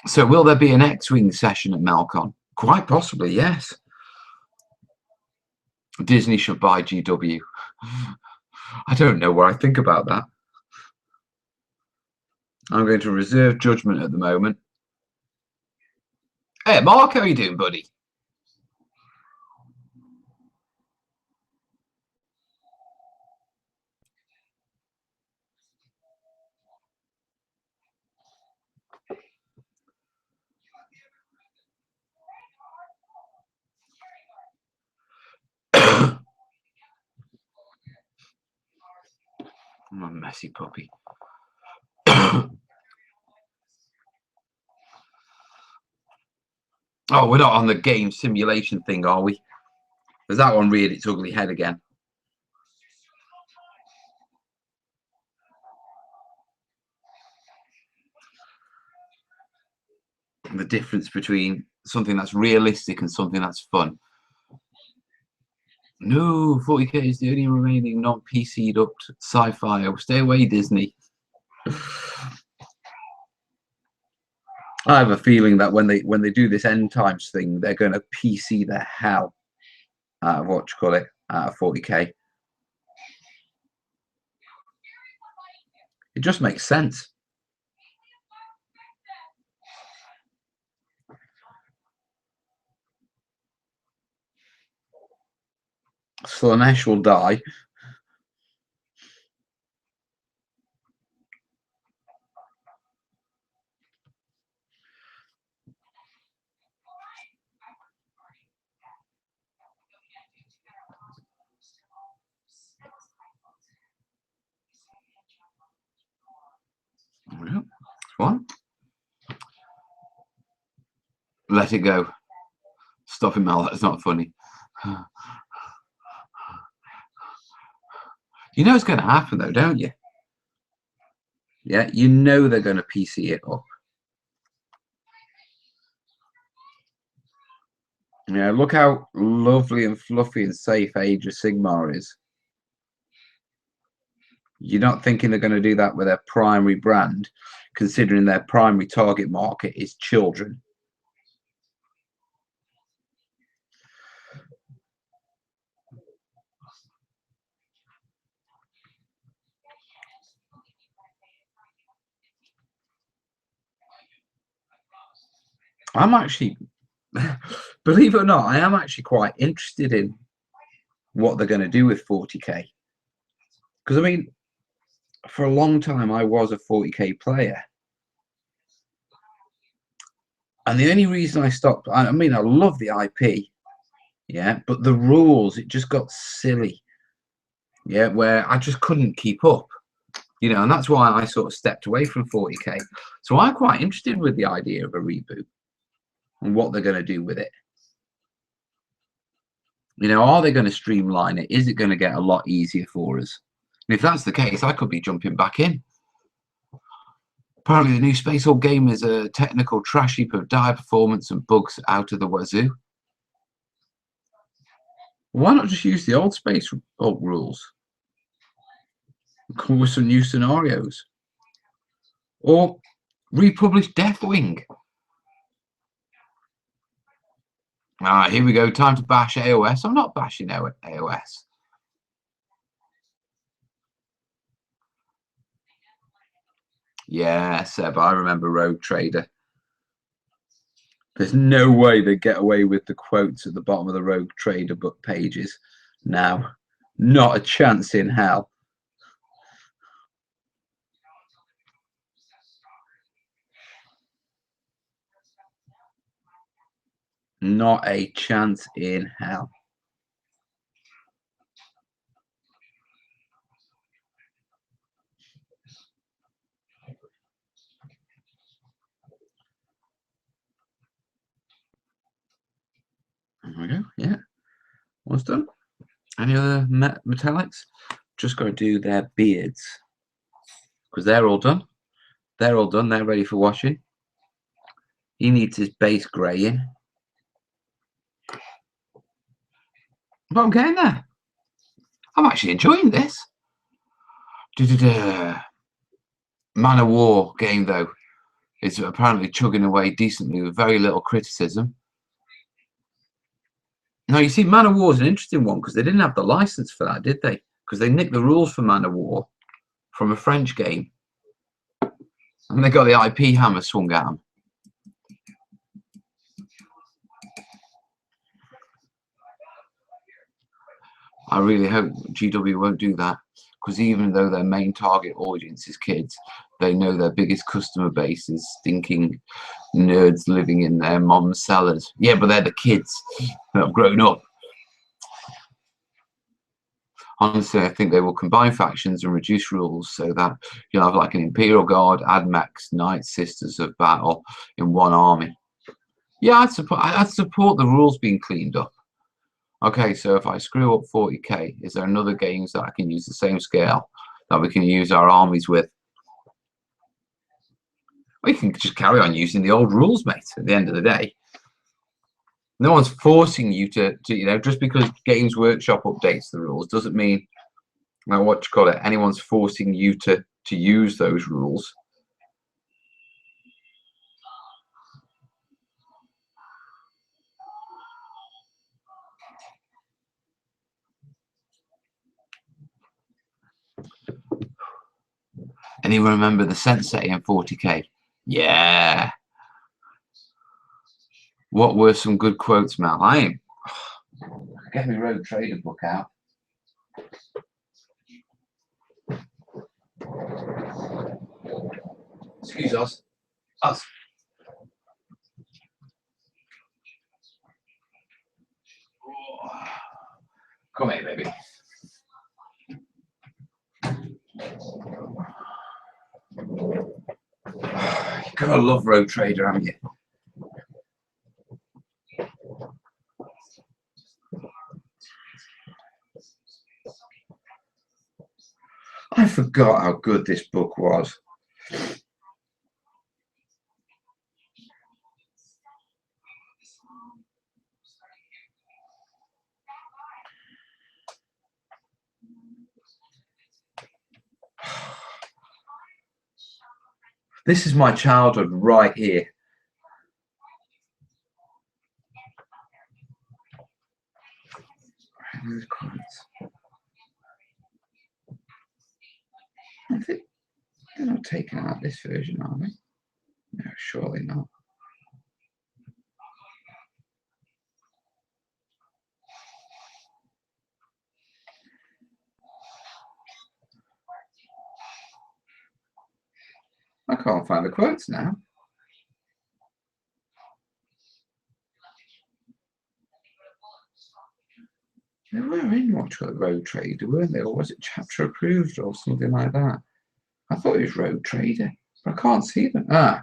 So will there be an X-Wing session at Melcon? Quite possibly, yes. Disney should buy GW. I don't know what I think about that. I'm going to reserve judgment at the moment. Hey, Mark, how are you doing, buddy? I'm a messy puppy. Oh, we're not on the game simulation thing, are we? Does that one reared its ugly head again? The difference between something that's realistic and something that's fun. No, 40k is the only remaining non-PC'd up sci-fi. Oh, stay away, Disney. I have a feeling that when they do this end times thing, they're going to PC the hell out of what you call it, out of 40k. It just makes sense. Slanesh will die. One. Let it go. Stop it, Mel. That's not funny. You know it's going to happen, though, don't you? Yeah, you know they're going to PC it up. Yeah, look how lovely and fluffy and safe Age of Sigmar is. You're not thinking they're going to do that with their primary brand, considering their primary target market is children. I'm actually, believe it or not, I am actually quite interested in what they're going to do with 40k. Because, I mean, for a long time, I was a 40k player. And the only reason I stopped, I mean, I love the IP, yeah, but the rules, it just got silly, yeah, where I just couldn't keep up, you know, and that's why I sort of stepped away from 40k. So I'm quite interested with the idea of a reboot and what they're going to do with it. You know, are they going to streamline it? Is it going to get a lot easier for us? And if that's the case, I could be jumping back in. Apparently, the new Space Hulk game is a technical trash heap of dire performance and bugs out of the wazoo. Why not just use the old Space Hulk rules? Come with some new scenarios. Or republish Deathwing. Ah, here we go. Time to bash AOS. I'm not bashing AOS. Yeah, Seb, I remember Rogue Trader. There's no way they get away with the quotes at the bottom of the Rogue Trader book pages now. Not a chance in hell. Not a chance in hell. There we go. Yeah. One's done. Any other metallics? Just got to do their beards. Because they're all done. They're all done. They're ready for washing. He needs his base greying. But I'm getting there. I'm actually enjoying this. Man of War game, though, is apparently chugging away decently with very little criticism. Now, you see, Man of War is an interesting one because they didn't have the license for that, did they? Because they nicked the rules for Man of War from a French game. And they got the IP hammer swung at them. I really hope GW won't do that, because even though their main target audience is kids, they know their biggest customer base is stinking nerds living in their mom's cellars. Yeah, but they're the kids that have grown up. Honestly, I think they will combine factions and reduce rules so that you'll have like an Imperial Guard, Admechs, Knights, Sisters of Battle in one army. Yeah, I'd support the rules being cleaned up. Okay, so if I screw up 40k, is there another games that I can use the same scale that we can use our armies with? We can just carry on using the old rules, mate, at the end of the day. No one's forcing you to you know, just because Games Workshop updates the rules doesn't mean, well, what you call it, anyone's forcing you to use those rules. Anyone remember the Sensei in 40k? Yeah. What were some good quotes, Mal? Get me Rogue Trader book out. Excuse us. Come here, baby. You're gonna love Rogue Trader, haven't you? I forgot how good this book was. This is my childhood right here. I think they're not taking out this version, are they? No, surely not. I can't find the quotes now. They were in Watch the Road Trader, weren't they? Or was it Chapter Approved or something like that? I thought it was Road Trader, but I can't see them. Ah.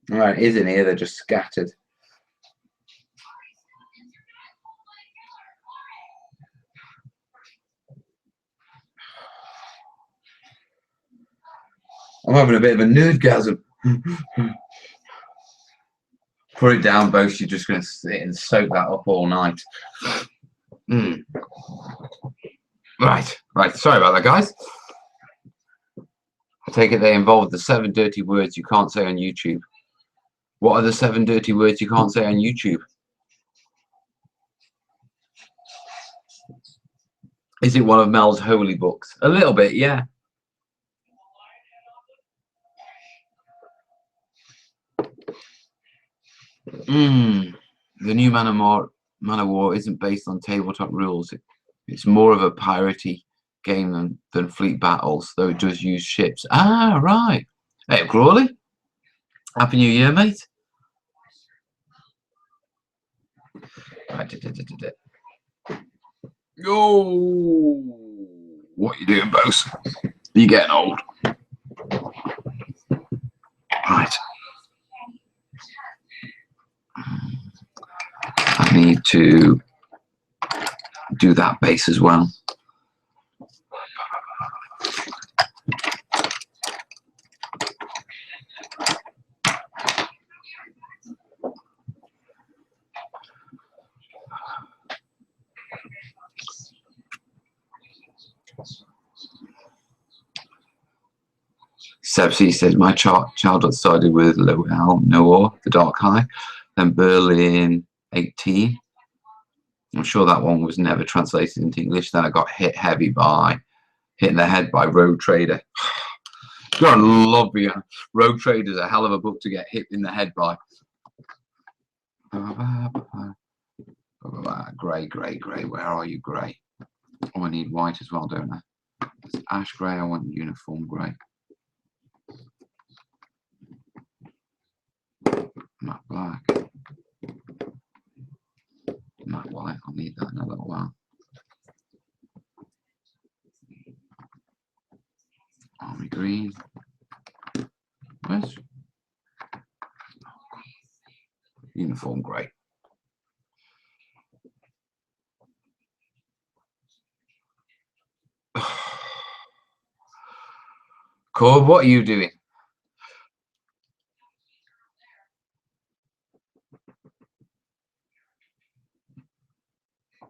Right, it is in here, they're just scattered. I'm having a bit of a nerdgasm. Put it down, Boast. You're just going to sit and soak that up all night. Right. Sorry about that, guys. I take it they involve the 7 dirty words you can't say on YouTube. What are the 7 dirty words you can't say on YouTube? Is it one of Mel's holy books? A little bit, yeah. The new Man of War isn't based on tabletop rules. It's more of a piratey game than fleet battles, though it does use ships. Ah, right. Hey, Crawley. Happy New Year, mate. Yo, what you doing, boss? You getting old? Right. I need to do that base as well. Sebsy says, my childhood started with Lowell Noor, The Dark High, then Berlin 18. I'm sure that one was never translated into English. Then I got hit heavy by, hit in the head by Rogue Trader. God, I love you. Rogue Trader is a hell of a book to get hit in the head by. Grey. Where are you, grey? Oh, I need white as well, don't I? It's ash grey. I want uniform grey. Matte black. Matte white. I'll need that in a little while. Army green. Where's uniform grey? Corb, what are you doing?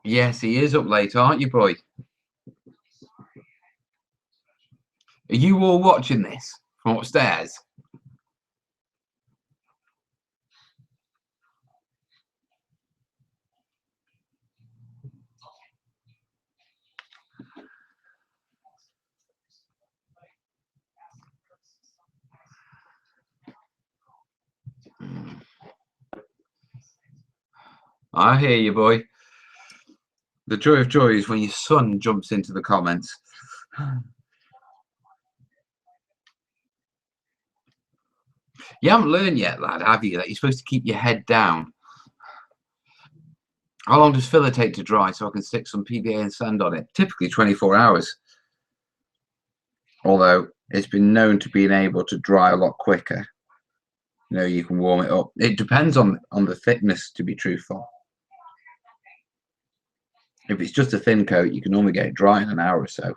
Yes, he is up late, aren't you, boy? Are you all watching this from upstairs? I hear you, boy. The joy of joy is when your son jumps into the comments. You haven't learned yet, lad, have you, that you're supposed to keep your head down? How long does filler take to dry so I can stick some PVA and sand on it? Typically 24 hours. Although it's been known to be able to dry a lot quicker. You know, you can warm it up. It depends on the thickness, to be truthful. If it's just a thin coat, you can normally get it dry in an hour or so.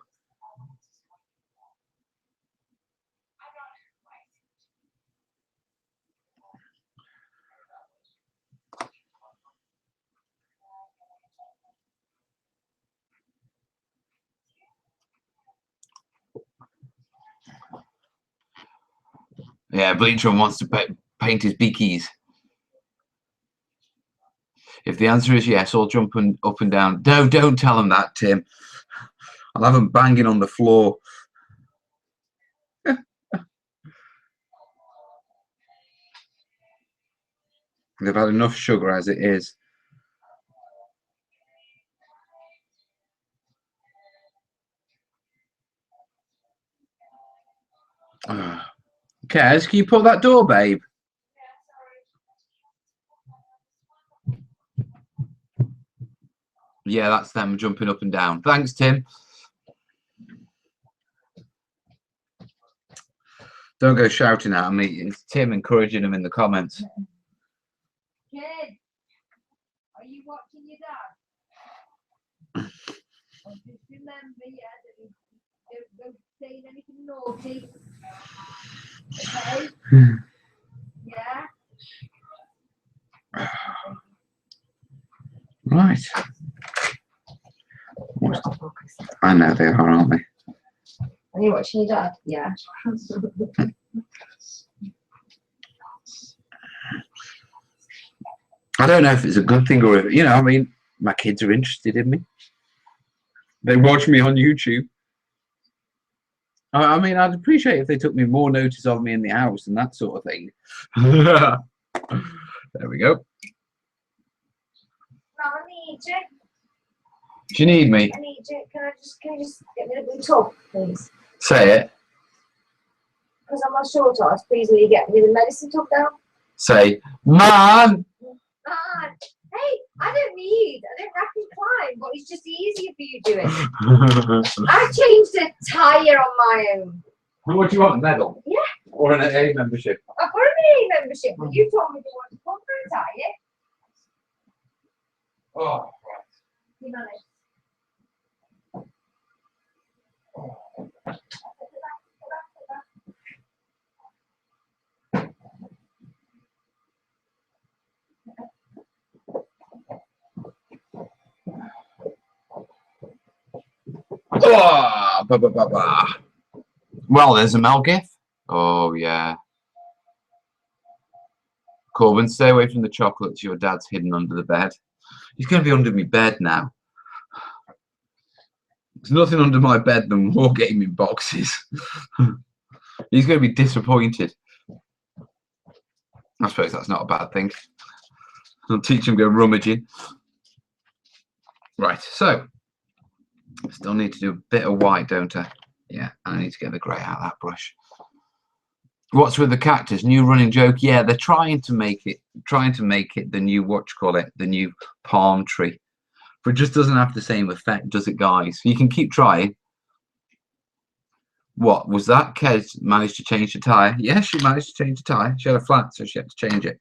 Yeah, Bleacher wants to paint his beakies. If the answer is yes, all jumping up and down. No, don't tell him that, Tim. I'll have him banging on the floor. They've had enough sugar as it is. Kez, can you put that door, babe? Yeah, that's them jumping up and down. Thanks, Tim. Don't go shouting at me. It's Tim encouraging them in the comments. Kid, are you watching your dad? Or just remember, yeah, that you don't say anything naughty. Okay? Yeah? Right. I know they are, aren't they? Are you watching your dad? Yeah. I don't know if it's a good thing or if, you know, I mean, my kids are interested in me. They watch me on YouTube. I mean, I'd appreciate if they took me more notice of me in the house and that sort of thing. There we go. Mum, I need you. Do you need me? I need you. Can you just get me the blue tub, please? Say it. Because I'm on short arse, please will you get me the medicine tub down? Say, man! Man, hey, I don't rack and climb, but it's just easier for you doing. I changed a tyre on my own. What do you want, a medal? Yeah. Or an AA membership? I've got an AA membership, but you told me to want to come for a tyre. Oh, right. Be honest. Oh, bah, bah, bah, bah. Well, there's a Mel gif. Oh, yeah. Corbin, stay away from the chocolates. Your dad's hidden under the bed. He's going to be under my bed now. There's nothing under my bed than war gaming boxes. He's going to be disappointed. I suppose that's not a bad thing. I'll teach him to go rummaging. Right, so still need to do a bit of white, don't I? Yeah, I need to get the grey out of that brush. What's with the cactus? New running joke? Yeah, they're trying to make it the new the new palm tree. But it just doesn't have the same effect, does it, guys? You can keep trying. What was that? Kez managed to change the tyre. Yeah, she managed to change the tyre. She had a flat, so she had to change it.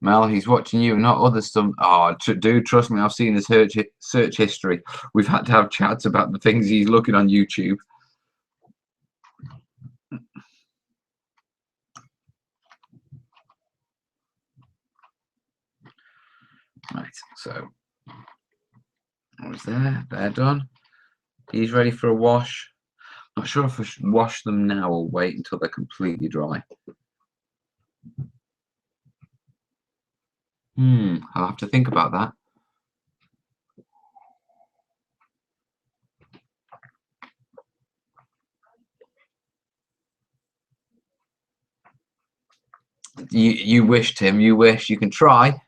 Mel, he's watching you, not other stuff. Oh, dude, trust me, I've seen his search history. We've had to have chats about the things he's looking on YouTube. Right, so what was there? They're done. He's ready for a wash. Not sure if I should wash them now or wait until they're completely dry. I'll have to think about that. You wish, Tim, you wish. You can try.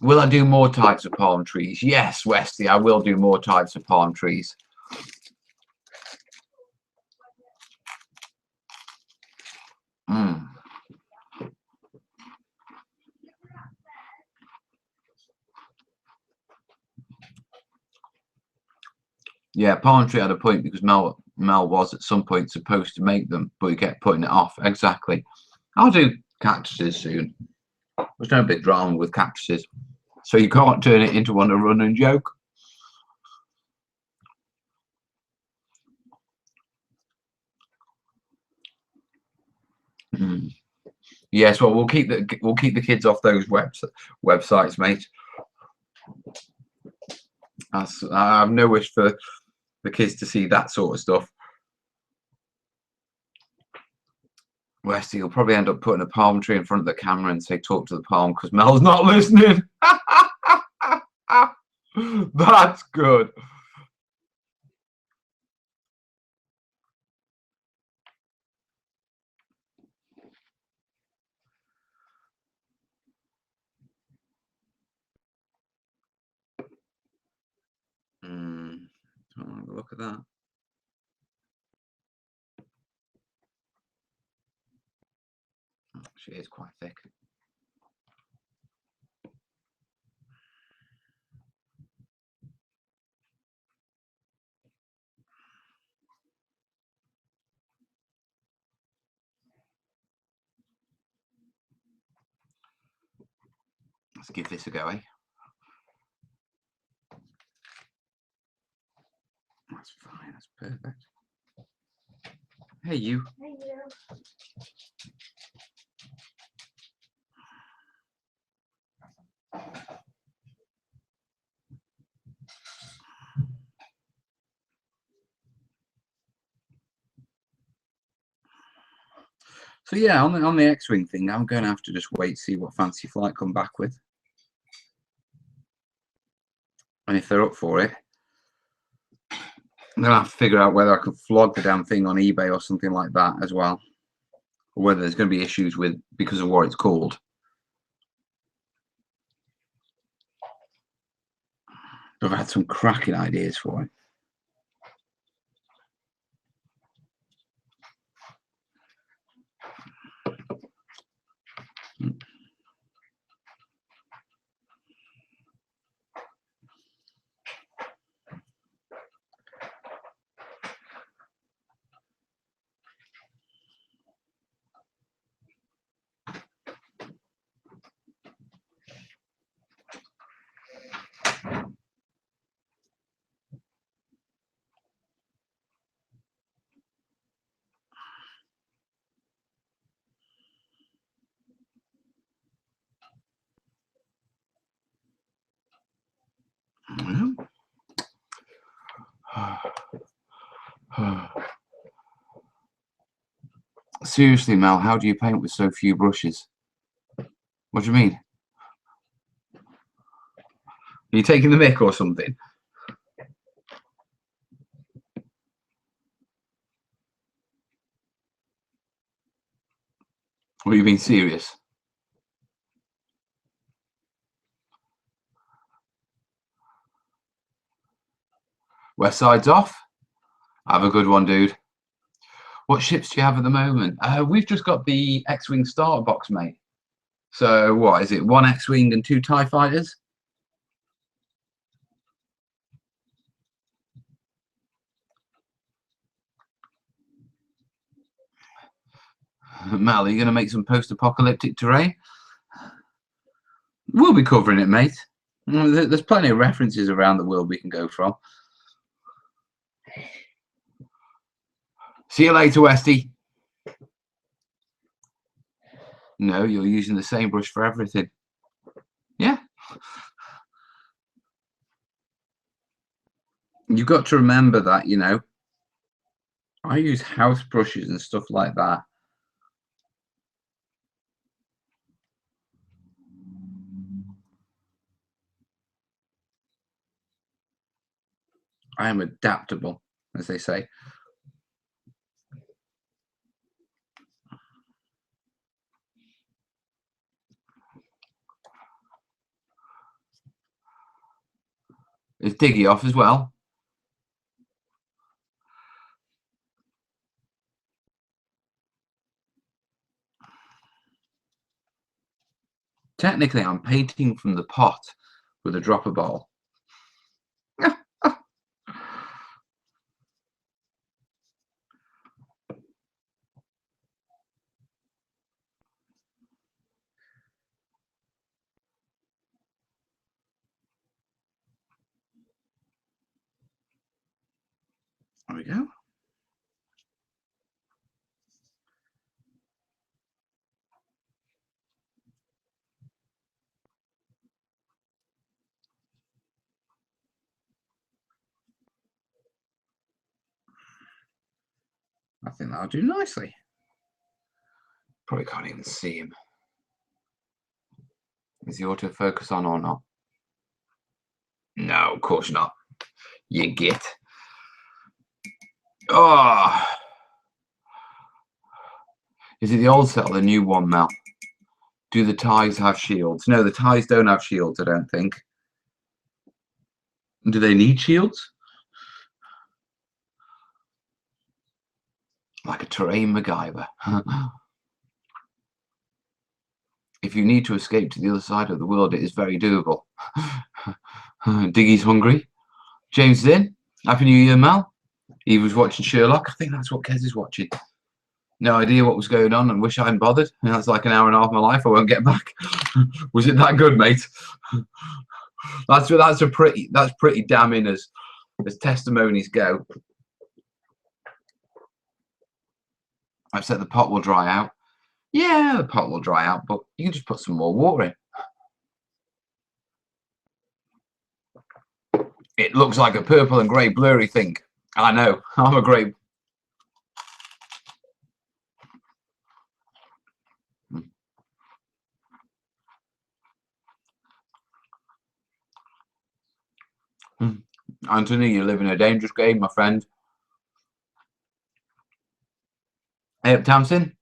Will I do more types of palm trees? Yes, Westy, I will do more types of palm trees. Yeah, palm tree had a point because Mel was at some point supposed to make them, but he kept putting it off. Exactly. I'll do cactuses soon. There's no big drama with cactuses. So you can't turn it into one a running joke. Yes, well, we'll keep the kids off those websites, mate. I have no wish for the kids to see that sort of stuff. Westy will probably end up putting a palm tree in front of the camera and say, "Talk to the palm," because Mel's not listening. That's good. Have a look at that. She is quite thick. Let's give this a go, eh? That's fine. That's perfect. Hey, you. Hey, you. So yeah, on the X-Wing thing, I'm going to have to just wait to see what Fancy Flight come back with. And if they're up for it, then I'll have to figure out whether I can flog the damn thing on eBay or something like that as well. Or whether there's going to be issues with because of what it's called. I've had some cracking ideas for it. Seriously, Mel, how do you paint with so few brushes? What do you mean? Are you taking the mick or something? Or are you being serious? West Side's off. Have a good one, dude. What ships do you have at the moment? We've just got the X-Wing starter box, mate. So what is it? 1 X-Wing and 2 TIE fighters? Mal, are you going to make some post-apocalyptic terrain? We'll be covering it, mate. There's plenty of references around the world we can go from. See you later, Westy. No, you're using the same brush for everything. Yeah. You've got to remember that, you know. I use house brushes and stuff like that. I am adaptable, as they say. Is Diggy off as well? Technically, I'm painting from the pot with a dropper ball. There we go. think that'll do nicely. Probably can't even see him. Is the autofocus on or not? No, of course not. You git. Oh. Is it the old set or the new one, Mel? Do the ties have shields? No, the ties don't have shields, I don't think. Do they need shields? Like a terrain MacGyver. If you need to escape to the other side of the world, it is very doable. Diggy's hungry. James is in. Happy New Year, Mel. He was watching Sherlock. I think that's what Kez is watching. No idea what was going on and wish I hadn't bothered. That's like an hour and a half of my life I won't get back. Was it that good, mate? That's pretty damning as testimonies go. I've said the pot will dry out. Yeah, the pot will dry out, but you can just put some more water in. It looks like a purple and grey blurry thing. I know, I'm a grey. Anthony, you live in a dangerous game, my friend. Hey, up, Tamsin.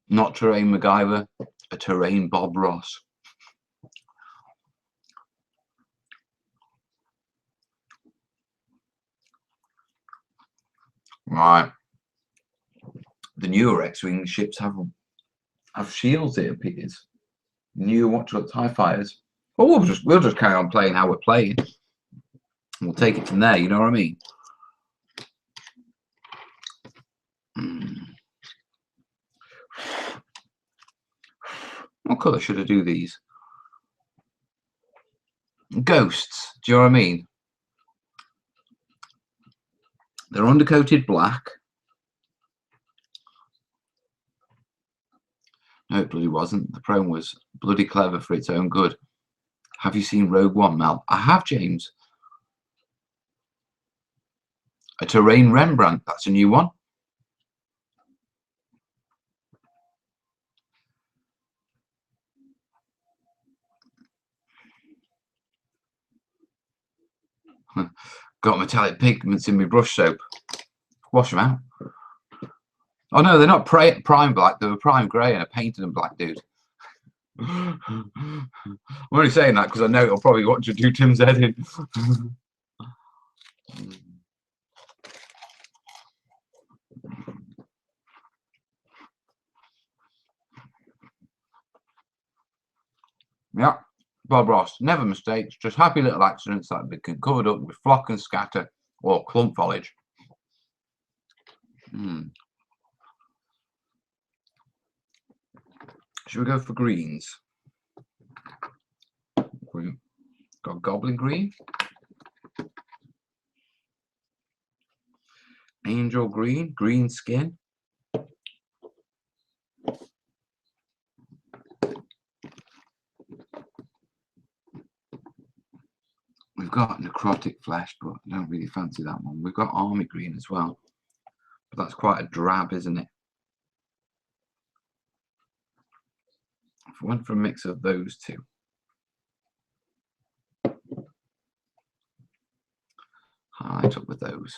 Not terrain MacGyver, a terrain Bob Ross. Right. The newer X-wing ships have shields, it appears. New watch-up TIE fighters. Oh, we'll just carry on playing how we're playing. We'll take it from there, you know what I mean? What colour should I do these? Ghosts, do you know what I mean? They're undercoated black. No, it bloody wasn't. The promo was bloody clever for its own good. Have you seen Rogue One, Mel? I have, James. A terrain Rembrandt. That's a new one. Got metallic pigments in my brush soap. Wash them out. Oh no, they're not prime black. They were prime grey, and I painted them black, dude. I'm only saying that because I know it'll probably want to do Tim's head in. Yeah, Bob Ross, never mistakes, just happy little accidents that have been covered up with flock and scatter or clump foliage. Should we go for greens? We've got goblin green, angel green, green skin. We've got necrotic flesh, but I don't really fancy that one. We've got army green as well, but that's quite a drab, isn't it? If we went for a mix of those two. Highlight up with those.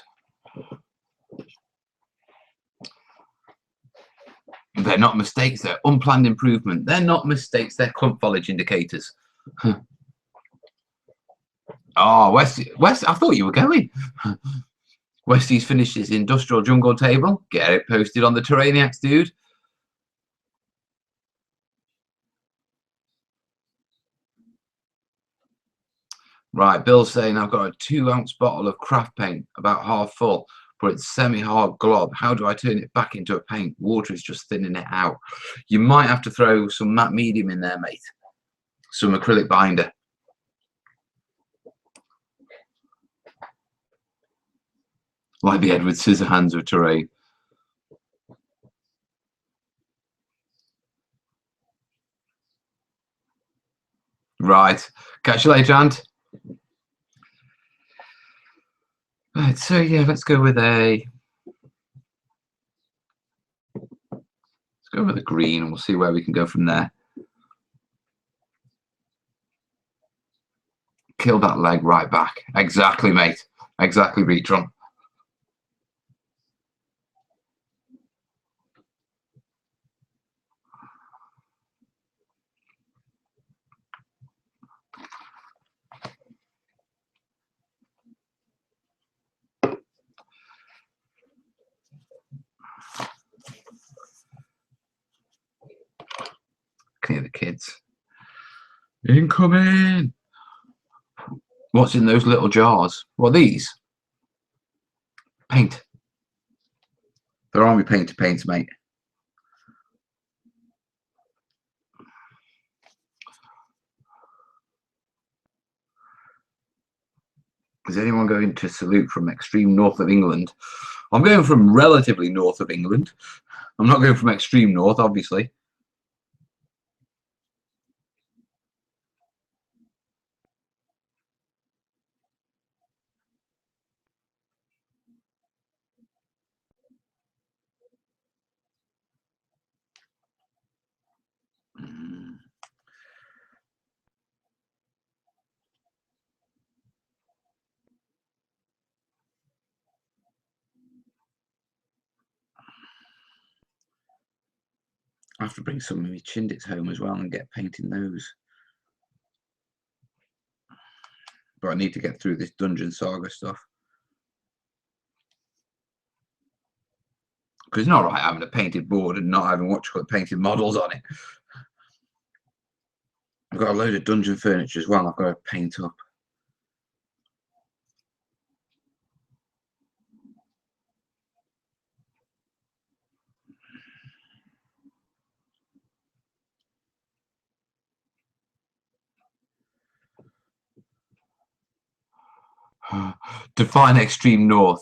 They're not mistakes, they're unplanned improvement. They're not mistakes, they're clump foliage indicators. Oh, West, I thought you were going. Westie's finished his industrial jungle table. Get it posted on the terrainiacs, dude. Right, Bill's saying I've got a 2-ounce bottle of craft paint, about half full, but it's semi-hard glob. How do I turn it back into a paint? Water is just thinning it out. You might have to throw some matte medium in there, mate. Some acrylic binder. Like the Edward Scissorhands of terrain. Right. Catch you later, Ant. Right, so yeah, let's go with a green, and we'll see where we can go from there. Kill that leg right back. Exactly, mate. Exactly, Beatron. Clear the kids. Incoming. What's in those little jars? What are these? Paint. They're army paints, mate. Is anyone going to salute from extreme north of England? I'm going from relatively north of England. I'm not going from extreme north, obviously. I have to bring some of my Chindits home as well and get painting those. But I need to get through this Dungeon Saga stuff. Because it's not right having a painted board and not having what you call painted models on it. I've got a load of dungeon furniture as well I've got to paint up. Define extreme north.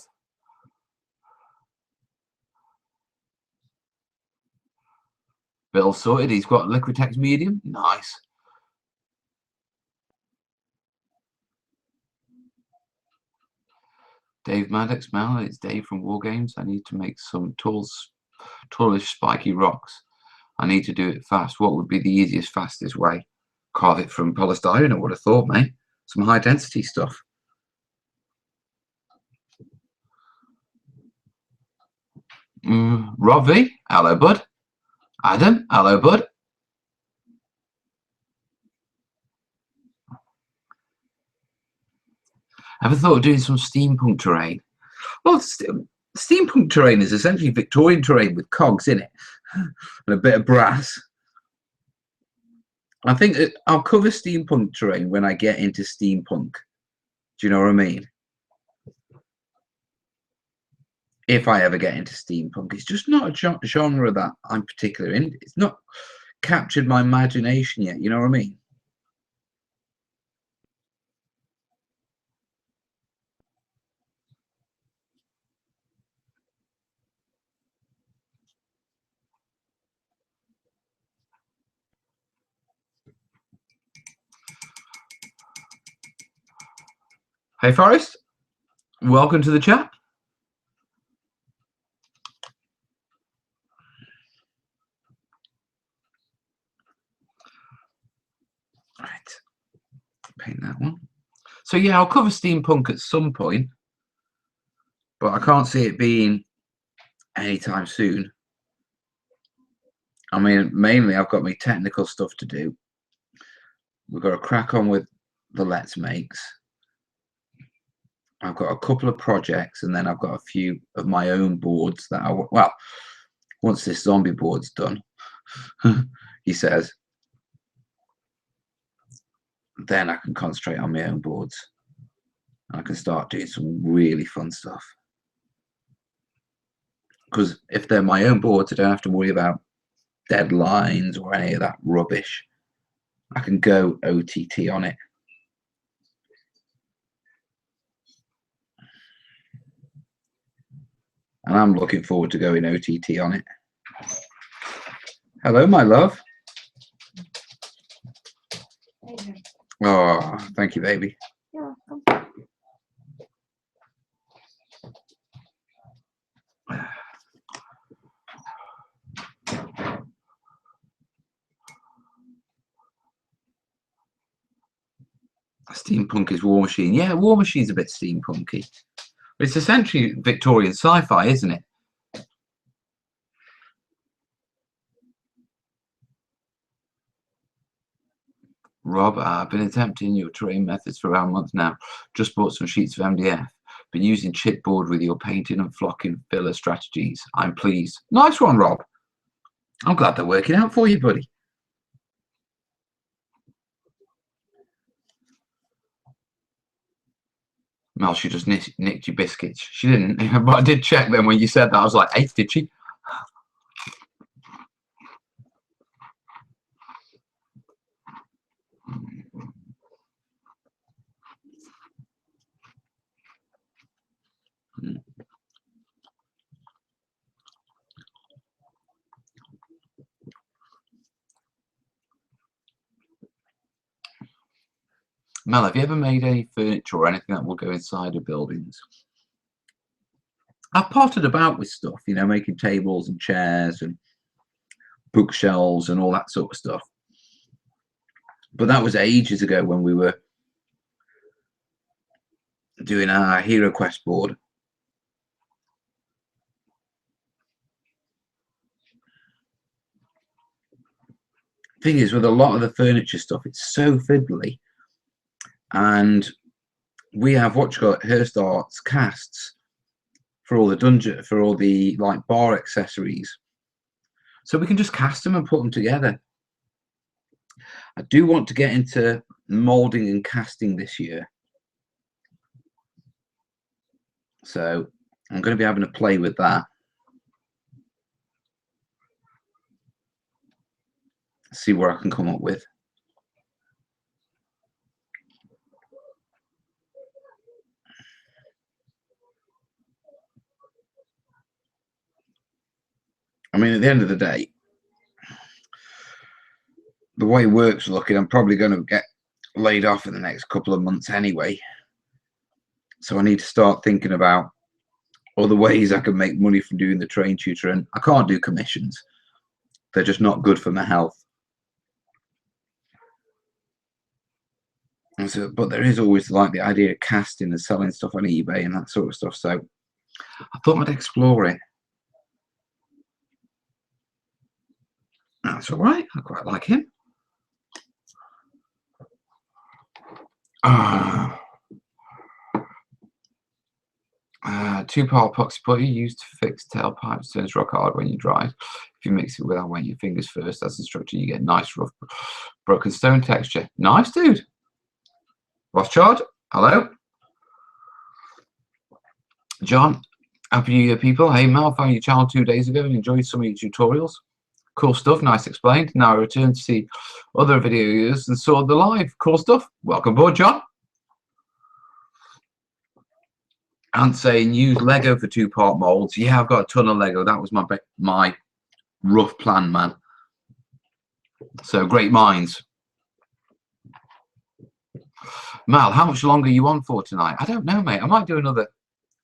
Bill sorted. He's got Liquitex medium. Nice. Dave Maddox, Mal. It's Dave from War Games. I need to make some tallish, spiky rocks. I need to do it fast. What would be the easiest, fastest way? Carve it from polystyrene, I would have thought, mate. Some high density stuff. Rob V, hello, bud. Adam, hello, bud. Ever thought of doing some steampunk terrain? Well, steampunk terrain is essentially Victorian terrain with cogs in it and a bit of brass. I think I'll cover steampunk terrain when I get into steampunk. Do you know what I mean? If I ever get into steampunk, it's just not a genre that I'm particularly in. It's not captured my imagination yet. You know what I mean? Hey, Forrest. Welcome to the chat. Right. Paint that one. So yeah, I'll cover steampunk at some point, but I can't see it being anytime soon. I mean, mainly I've got my technical stuff to do. We've got to crack on with the Let's Makes. I've got a couple of projects, and then I've got a few of my own boards that well, once this zombie board's done, he says, then I can concentrate on my own boards. I can start doing some really fun stuff. Because if they're my own boards, I don't have to worry about deadlines or any of that rubbish. I can go OTT on it. And I'm looking forward to going OTT on it. Hello, my love. Oh, thank you, baby. You're welcome. Steampunk is War Machine. Yeah, War Machine's a bit steampunky. But it's essentially Victorian sci-fi, isn't it? Rob, I've been attempting your terrain methods for around a month now. Just bought some sheets of MDF. Been using chipboard with your painting and flocking filler strategies. I'm pleased. Nice one, Rob. I'm glad they're working out for you, buddy. Mel, she just nicked your biscuits. She didn't, but I did check them when you said that. I was like, hey, did she? Mel, have you ever made any furniture or anything that will go inside of buildings? I've potted about with stuff, you know, making tables and chairs and bookshelves and all that sort of stuff. But that was ages ago when we were doing our Hero Quest board. Thing is, with a lot of the furniture stuff, it's so fiddly. And we have what you call Hearst Arts casts for all the dungeon, for all the like bar accessories. So we can just cast them and put them together. I do want to get into molding and casting this year. So I'm going to be having a play with that. See where I can come up with. I mean, at the end of the day, the way work's looking, I'm probably going to get laid off in the next couple of months anyway. So I need to start thinking about other ways I can make money from doing the train tutor. And I can't do commissions. They're just not good for my health. And so, but there is always like the idea of casting and selling stuff on eBay and that sort of stuff. So I thought I'd explore it. That's all right. I quite like him. Two-part epoxy putty used to fix tailpipes turns rock hard when you drive. If you mix it without wetting your fingers first, as instructed, you get nice rough broken stone texture. Nice, dude. Rothschild, hello. John, happy New Year, people. Hey, Mel, found your channel 2 days ago and enjoyed some of your tutorials. Cool stuff, nice explained. Now I return to see other videos and saw the live. Cool stuff. Welcome aboard, John. And saying use Lego for two-part molds. Yeah, I've got a ton of Lego. That was my rough plan, man. So great minds. Mal, how much longer are you on for tonight? I don't know, mate. I might do another.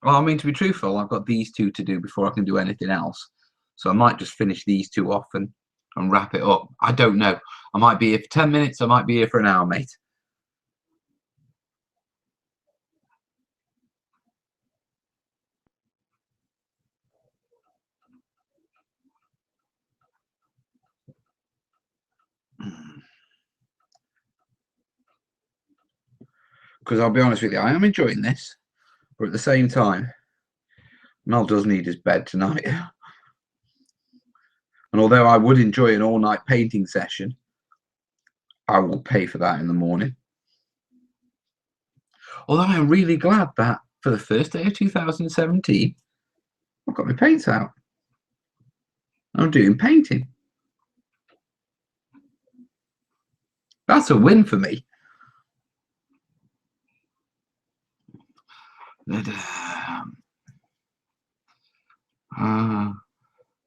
Well, I mean, to be truthful, I've got these two to do before I can do anything else. So I might just finish these two off and wrap it up. I don't know. I might be here for 10 minutes. I might be here for an hour, mate. Because I'll be honest with you, I am enjoying this. But at the same time, Mel does need his bed tonight. And although I would enjoy an all-night painting session, I will pay for that in the morning. Although I'm really glad that for the first day of 2017, I've got my paints out. I'm doing painting. That's a win for me.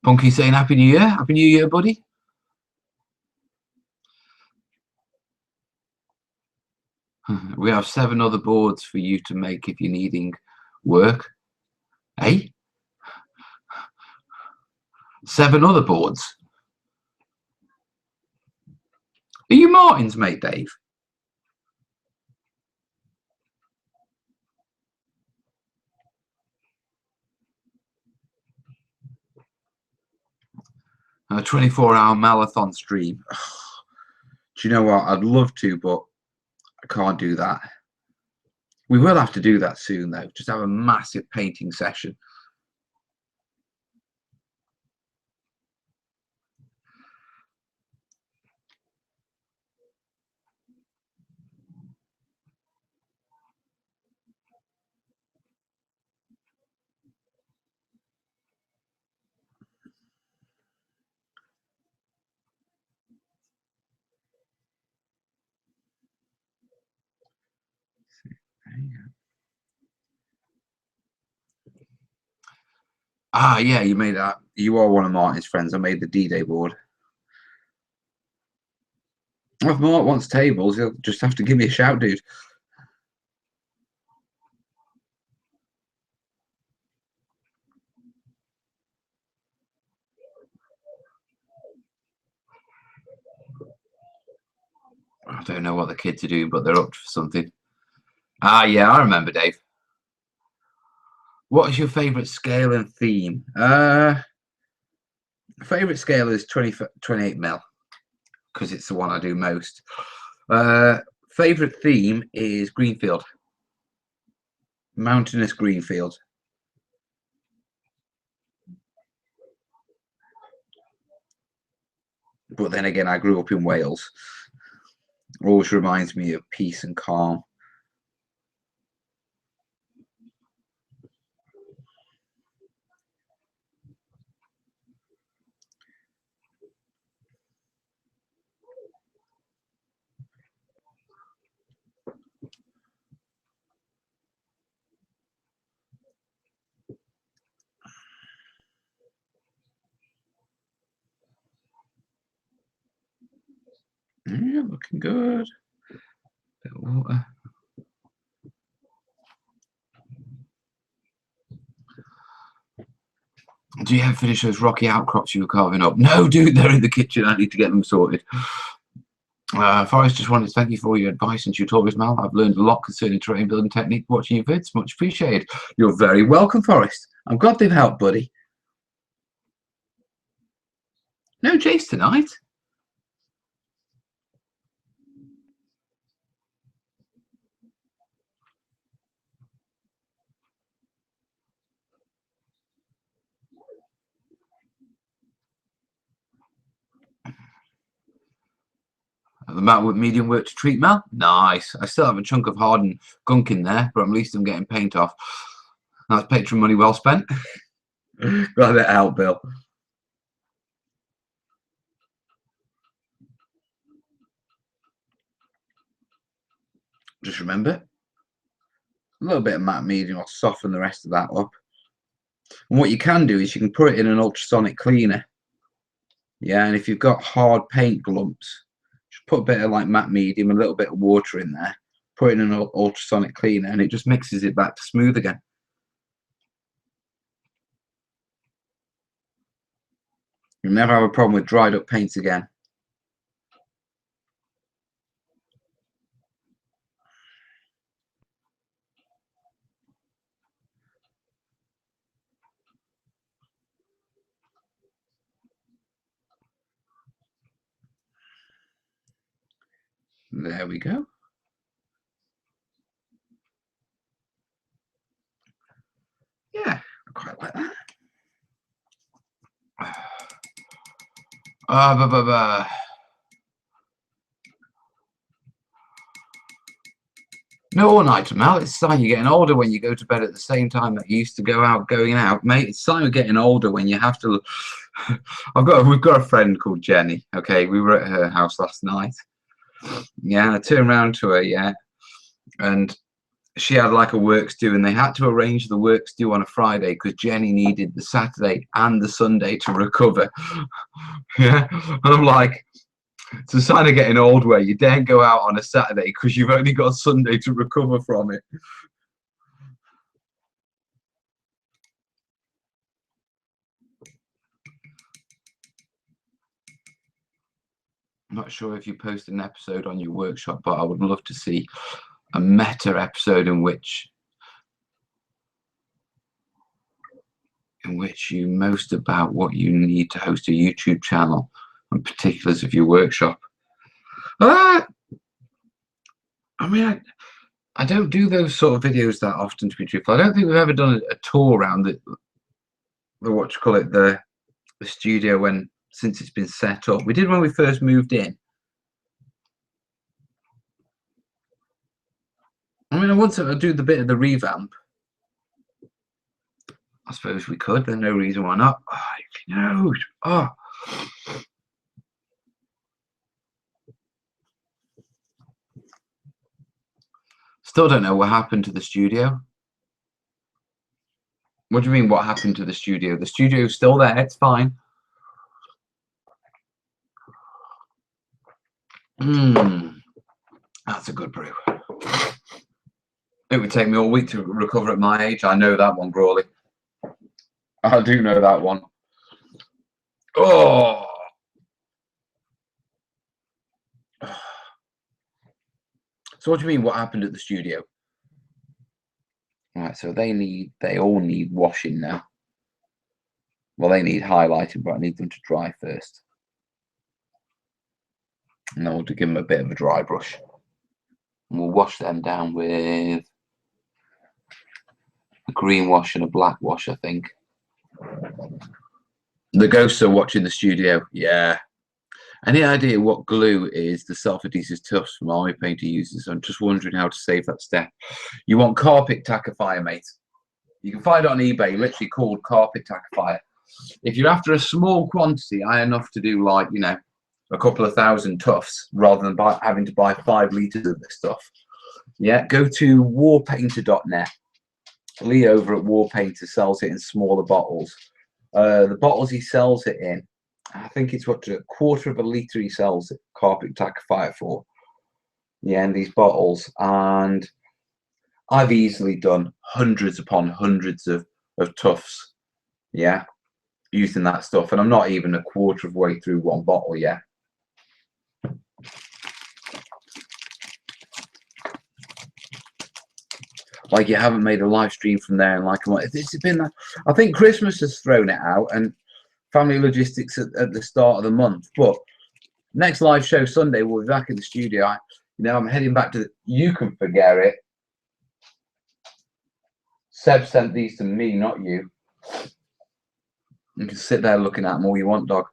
Punky saying Happy New Year. Happy New Year, buddy. We have 7 other boards for you to make if you're needing work. Hey? 7 other boards? Are you Martin's mate, Dave? A 24-hour marathon stream. Do you know what? I'd love to, but I can't do that. We will have to do that soon, though. Just have a massive painting session. Ah, yeah, you made that. You are one of Martin's friends. I made the D-Day board. If Mark wants tables, he'll just have to give me a shout, dude. I don't know what the kids are doing, but they're up for something. Ah, yeah, I remember, Dave. What is your favourite scale and theme? Favourite scale is 28 mil, because it's the one I do most. Favourite theme is Greenfield. Mountainous Greenfield. But then again, I grew up in Wales. Always reminds me of peace and calm. Yeah, looking good. Bit of water. Do you have finish those rocky outcrops you were carving up? No, dude, they're in the kitchen. I need to get them sorted. Forrest, just wanted to thank you for all your advice and tutorials, Mal. I've learned a lot concerning terrain building technique watching your vids. Much appreciated. You're very welcome, Forrest. I'm glad they've helped, buddy. No Jace tonight. The mat with medium work to treat, Mel. Nice. I still have a chunk of hardened gunk in there, but at least I'm getting paint off. That's patron money well spent. Glad it helped, Bill. Just remember, a little bit of matte medium will soften the rest of that up. And what you can do is you can put it in an ultrasonic cleaner. Yeah, and if you've got hard paint glumps, just put a bit of like matte medium, a little bit of water in there, put it in an ultrasonic cleaner, and it just mixes it back to smooth again. You'll never have a problem with dried up paints again. There we go. Yeah, I quite like that. No all-nighter, Mel. It's a sign you're getting older when you go to bed at the same time that you used to going out, mate. It's a sign of getting older when you have to. We've got a friend called Jenny. Okay, we were at her house last night. Yeah, I turned around to her, yeah, and she had like a works due, and they had to arrange the works due on a Friday because Jenny needed the Saturday and the Sunday to recover. Yeah, and I'm like, it's a sign of getting old where you daren't go out on a Saturday because you've only got Sunday to recover from it. I'm not sure if you posted an episode on your workshop, but I would love to see a meta episode in which in which you most about what you need to host a YouTube channel and particulars of your workshop. I mean, I don't do those sort of videos that often, to be truthful. I don't think we've ever done a tour around the what you call it, the studio since it's been set up. We did when we first moved in. I mean, I want to do the bit of the revamp. I suppose we could. There's no reason why not. Oh, you know. Oh. Still don't know what happened to the studio. What do you mean, what happened to the studio? The studio's still there. It's fine. That's a good brew. It would take me all week to recover at my age. I know that one, Crawley. I do know that one. Oh. So what do you mean, what happened at the studio? Right, so they all need washing now. Well, they need highlighting, but I need them to dry first. And then we'll give them a bit of a dry brush. And we'll wash them down with a green wash and a black wash, I think. The ghosts are watching the studio. Yeah. Any idea what glue is the self-adhesive tufts from Army Painter uses? I'm just wondering how to save that step. You want carpet tackifier, mate. You can find it on eBay, literally called carpet tackifier. If you're after a small quantity, enough to do like, you know, a couple of thousand tufts rather than having to buy 5 litres of this stuff. Yeah, go to warpainter.net. Lee over at Warpainter sells it in smaller bottles. The bottles he sells it in, I think it's what, a quarter of a litre he sells it, carpet tackifier for. Yeah, in these bottles. And I've easily done hundreds upon hundreds of tufts. Yeah, using that stuff. And I'm not even a quarter of the way through one bottle yet. Like, you haven't made a live stream from there, and like, it's been, I think Christmas has thrown it out, and family logistics at the start of the month. But next live show Sunday, we'll be back in the studio. I'm heading back to you can forget it. Seb sent these to me, not you. You can sit there looking at them all you want, dog.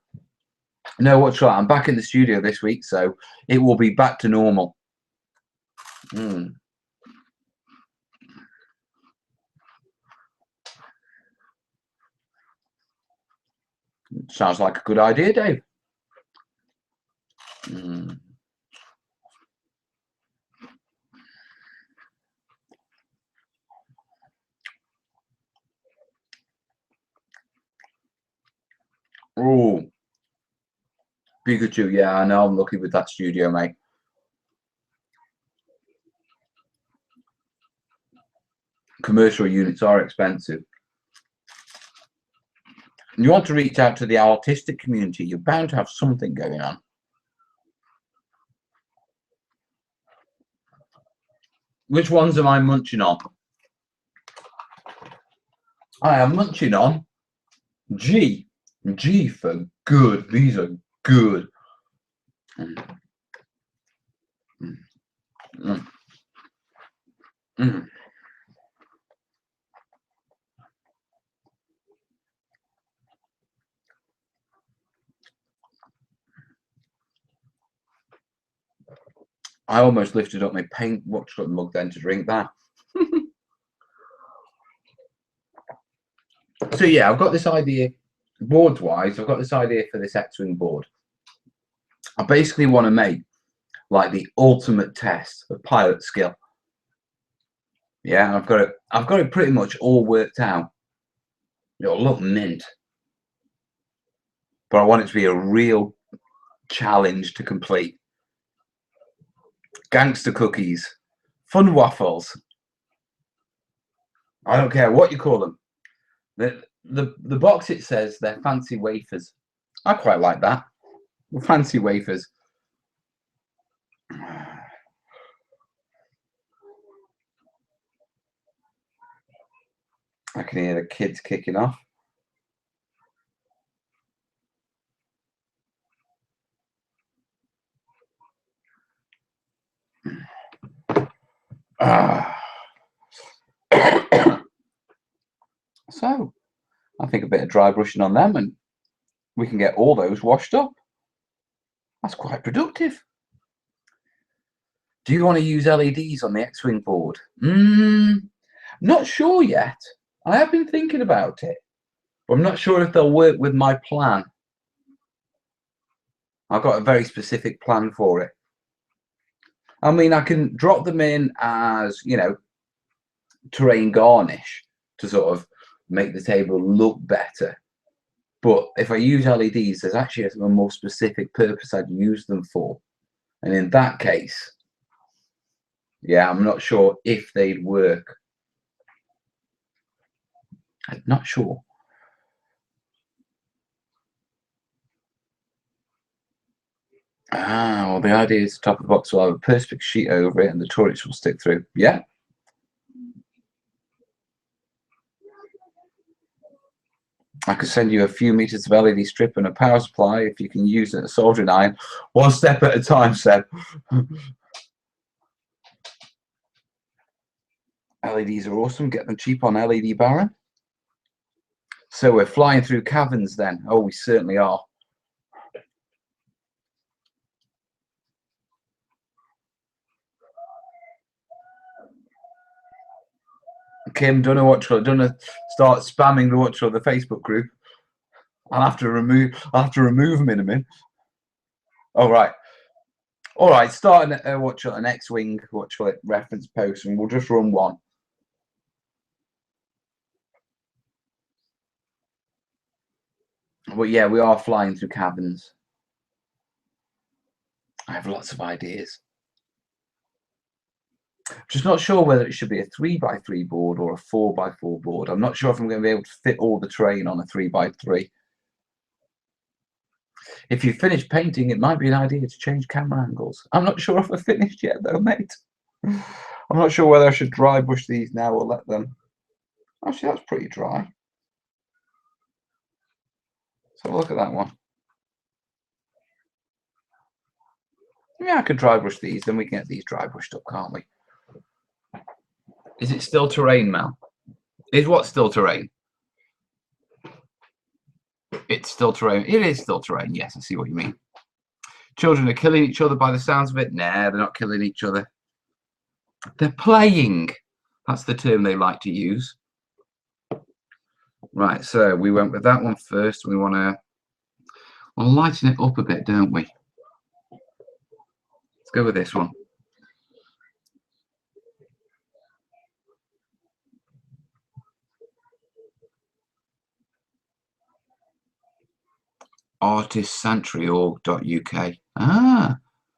No, what's right? I'm back in the studio this week, so it will be back to normal. Sounds like a good idea, Dave. Oh, Pikachu. Yeah, I know. I'm lucky with that studio, mate. Commercial units are expensive. You want to reach out to the artistic community, you're bound to have something going on. Which ones am I munching on? I am munching on G. G for good. These are good. I almost lifted up my paint watchlet mug then to drink that. So yeah, I've got this idea, boards wise, I've got this idea for this X-Wing board. I basically want to make like the ultimate test of pilot skill. Yeah, I've got it pretty much all worked out. It'll look mint, but I want it to be a real challenge to complete. Gangster cookies, fun waffles. I don't care what you call them. The box, it says they're fancy wafers. I quite like that. Fancy wafers. I can hear the kids kicking off. So I think a bit of dry brushing on them and we can get all those washed up. That's quite productive. Do you want to use LEDs on the X-Wing board? Not sure yet. I have been thinking about it, but I'm not sure if they'll work with my plan. I've got a very specific plan for it. I mean, I can drop them in as, you know, terrain garnish to sort of make the table look better. But if I use LEDs, there's actually a more specific purpose I'd use them for. And in that case, yeah, I'm not sure if they'd work. I'm not sure. Well, the idea is the top of the box will have a perspex sheet over it and the turrets will stick through. Yeah. I could send you a few meters of LED strip and a power supply if you can use it as a soldering iron. One step at a time, Seb. LEDs are awesome. Get them cheap on LED Baron. So we're flying through caverns then. Oh, we certainly are. Kim, don't know what to start spamming the Facebook group. I'll have to remove him in a minute. All right. All right, starting an X-Wing reference post, and we'll just run one. But yeah, we are flying through caverns. I have lots of ideas. Just not sure whether it should be a 3x3 board or a 4x4 board. I'm not sure if I'm going to be able to fit all the terrain on a 3x3. If you finish painting, it might be an idea to change camera angles. I'm not sure if I've finished yet, though, mate. I'm not sure whether I should dry brush these now or let them. Actually, that's pretty dry. So look at that one. Yeah, I could dry brush these, then we can get these dry brushed up, can't we? Is it still terrain, Mel? Is what still terrain? It's still terrain. It is still terrain. Yes, I see what you mean. Children are killing each other by the sounds of it. Nah, they're not killing each other. They're playing. That's the term they like to use. Right, so we went with that one first. We want to lighten it up a bit, don't we? Let's go with this one. artistsanctuary.org.uk.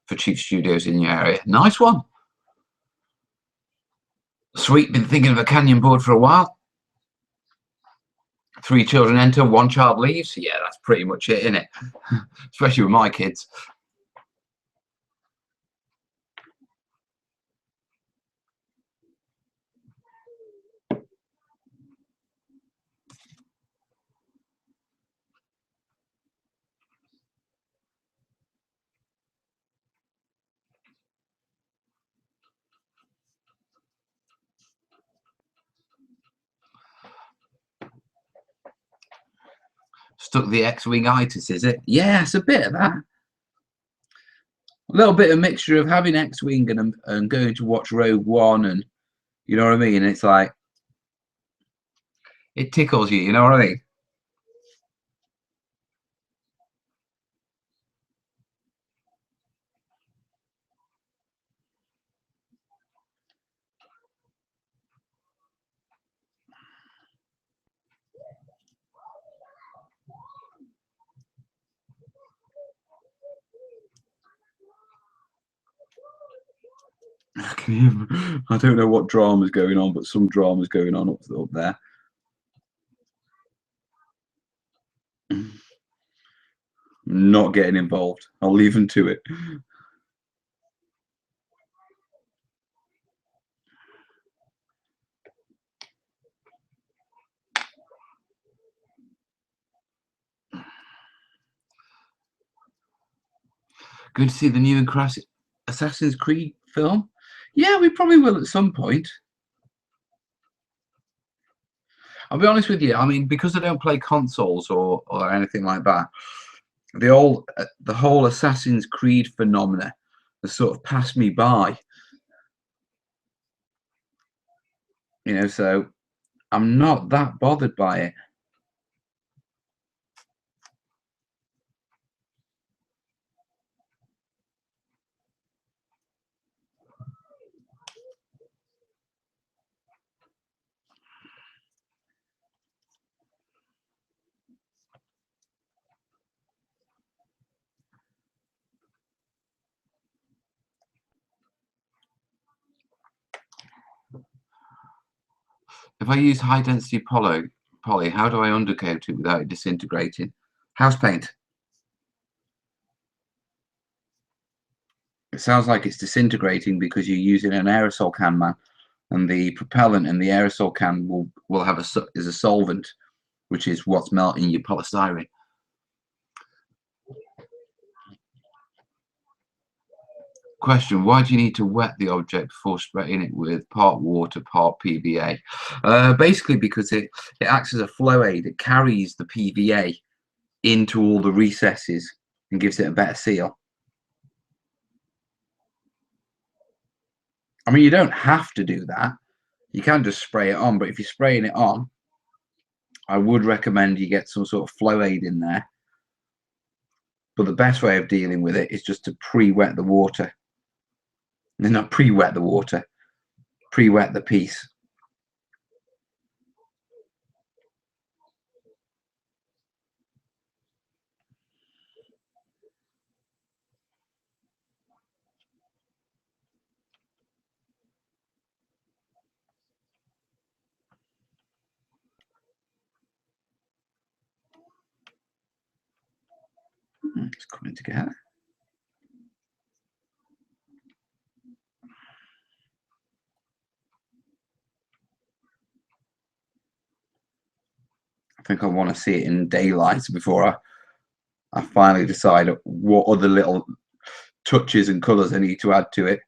For cheap studios in your area. Nice one. Sweet, been thinking of a canyon board for a while. 3 children enter, 1 child leaves. Yeah, that's pretty much it, isn't it? Especially with my kids. Stuck the X-Wing itis, is it? Yeah, it's a bit of that. A little bit of mixture of having X-Wing and going to watch Rogue One, and you know what I mean? It's like, it tickles you, you know what I mean? I don't know what drama's going on, but some drama's going on up there. Not getting involved. I'll leave them to it. Good to see the new Assassin's Creed film. Yeah, we probably will at some point. I'll be honest with you. I mean, because I don't play consoles or anything like that, the whole Assassin's Creed phenomena has sort of passed me by. You know, so I'm not that bothered by it. If I use high density poly, how do I undercoat it without it disintegrating? House paint. It sounds like it's disintegrating because you're using an aerosol can, man, and the propellant in the aerosol can will have is a solvent, which is what's melting your polystyrene. Question: why do you need to wet the object before spraying it with part water, part PVA? Basically, because it acts as a flow aid. It carries the PVA into all the recesses and gives it a better seal. I mean, you don't have to do that. You can just spray it on, but if you're spraying it on, I would recommend you get some sort of flow aid in there. But the best way of dealing with it is just to pre-wet the water. Not pre-wet the water, pre-wet the piece. It's coming together. I think I want to see it in daylight before I finally decide what other little touches and colours I need to add to it.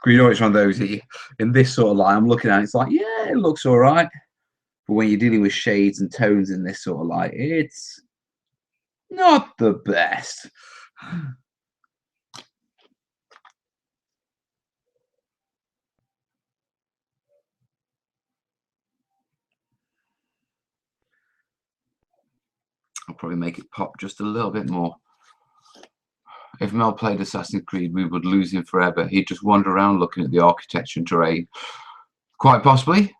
You know, it's one of those in this sort of light, I'm looking at it, it's like, yeah, it looks all right. But when you're dealing with shades and tones in this sort of light, it's not the best. I'll probably make it pop just a little bit more. If Mel played Assassin's Creed, we would lose him forever. He'd just wander around looking at the architecture and terrain. Quite possibly.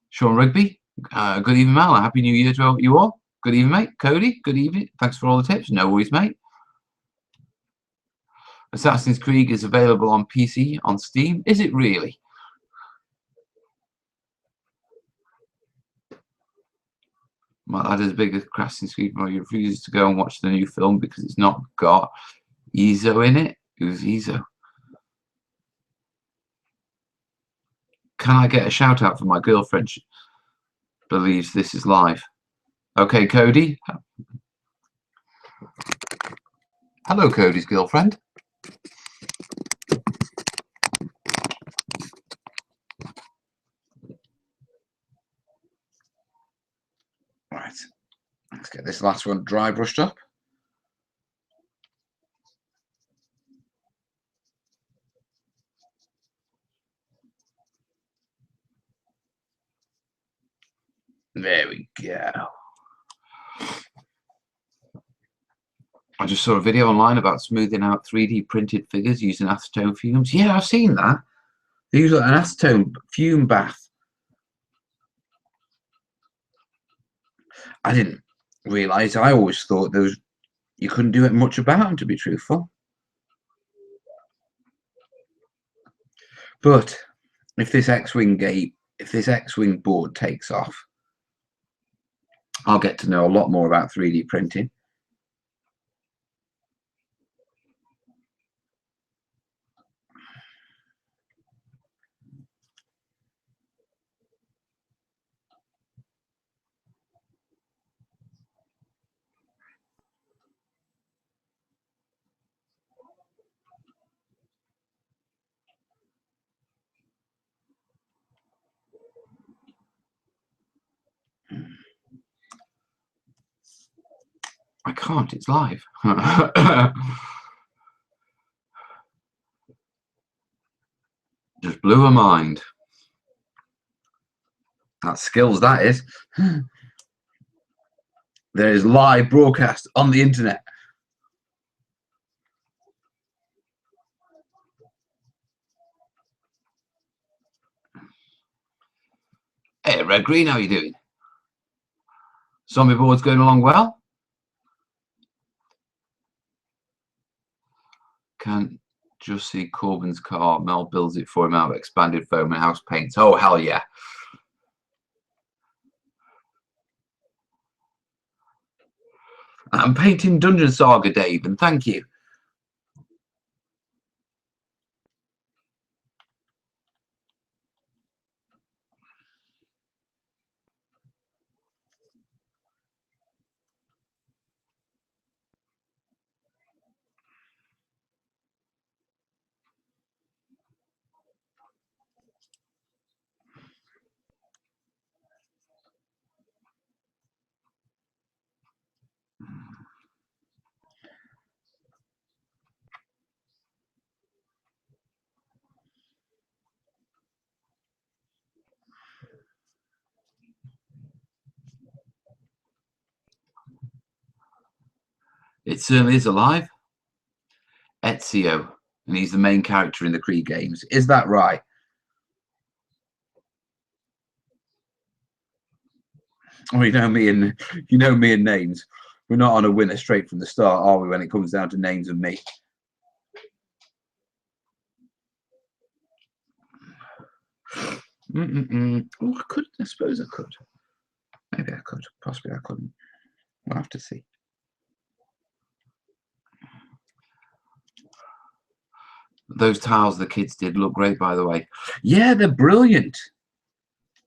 Sean Rigby, good evening, Mel. Happy New Year to you all. Good evening, mate. Cody, good evening. Thanks for all the tips. No worries, mate. Assassin's Creed is available on PC on Steam. Is it really? My lad is big as Assassin's Creed, but he refuses to go and watch the new film because it's not got Ezo in it. Who's Ezo? Can I get a shout out for my girlfriend? She believes this is live. Okay, Cody. Hello, Cody's girlfriend. Right. Let's get this last one dry brushed up. There we go. I just saw a video online about smoothing out 3D printed figures using acetone fumes. Yeah, I've seen that. They use an acetone fume bath. I didn't realise. I always thought you couldn't do it much about them, to be truthful. But if this X-Wing board takes off, I'll get to know a lot more about 3D printing. I can't, it's live. Just blew her mind. That's skills, that is. There is live broadcast on the internet. Hey, Red Green, how you doing? Zombie board's going along well? Can't just see Corbyn's car. Mel builds it for him out of expanded foam and house paints. Oh, hell yeah. I'm painting Dungeon Saga, Dave, and thank you. It certainly is alive. Ezio, and he's the main character in the Creed games. Is that right? Oh, you know me and names. We're not on a winner straight from the start, are we, when it comes down to names of me? Oh, I suppose I could. Maybe I could. Possibly I couldn't. We'll have to see. Those tiles the kids did look great, by the way. Yeah, they're brilliant.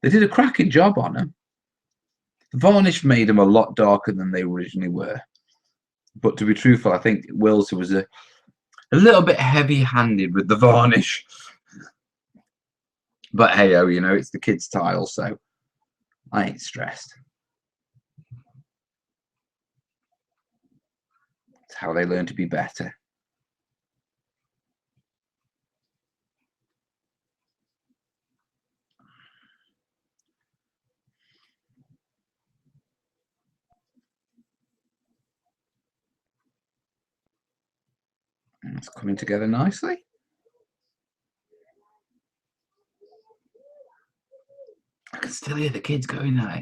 They did a cracking job on them. The varnish made them a lot darker than they originally were. But to be truthful, I think Wills was a little bit heavy-handed with the varnish. But hey-oh, you know, it's the kids' tile, so I ain't stressed. It's how they learn to be better. It's coming together nicely. I can still hear the kids going now.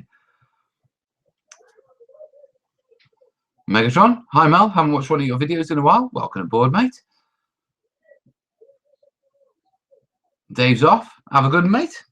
Megatron, hi Mel, haven't watched one of your videos in a while. Welcome aboard, mate. Dave's off. Have a good one, mate.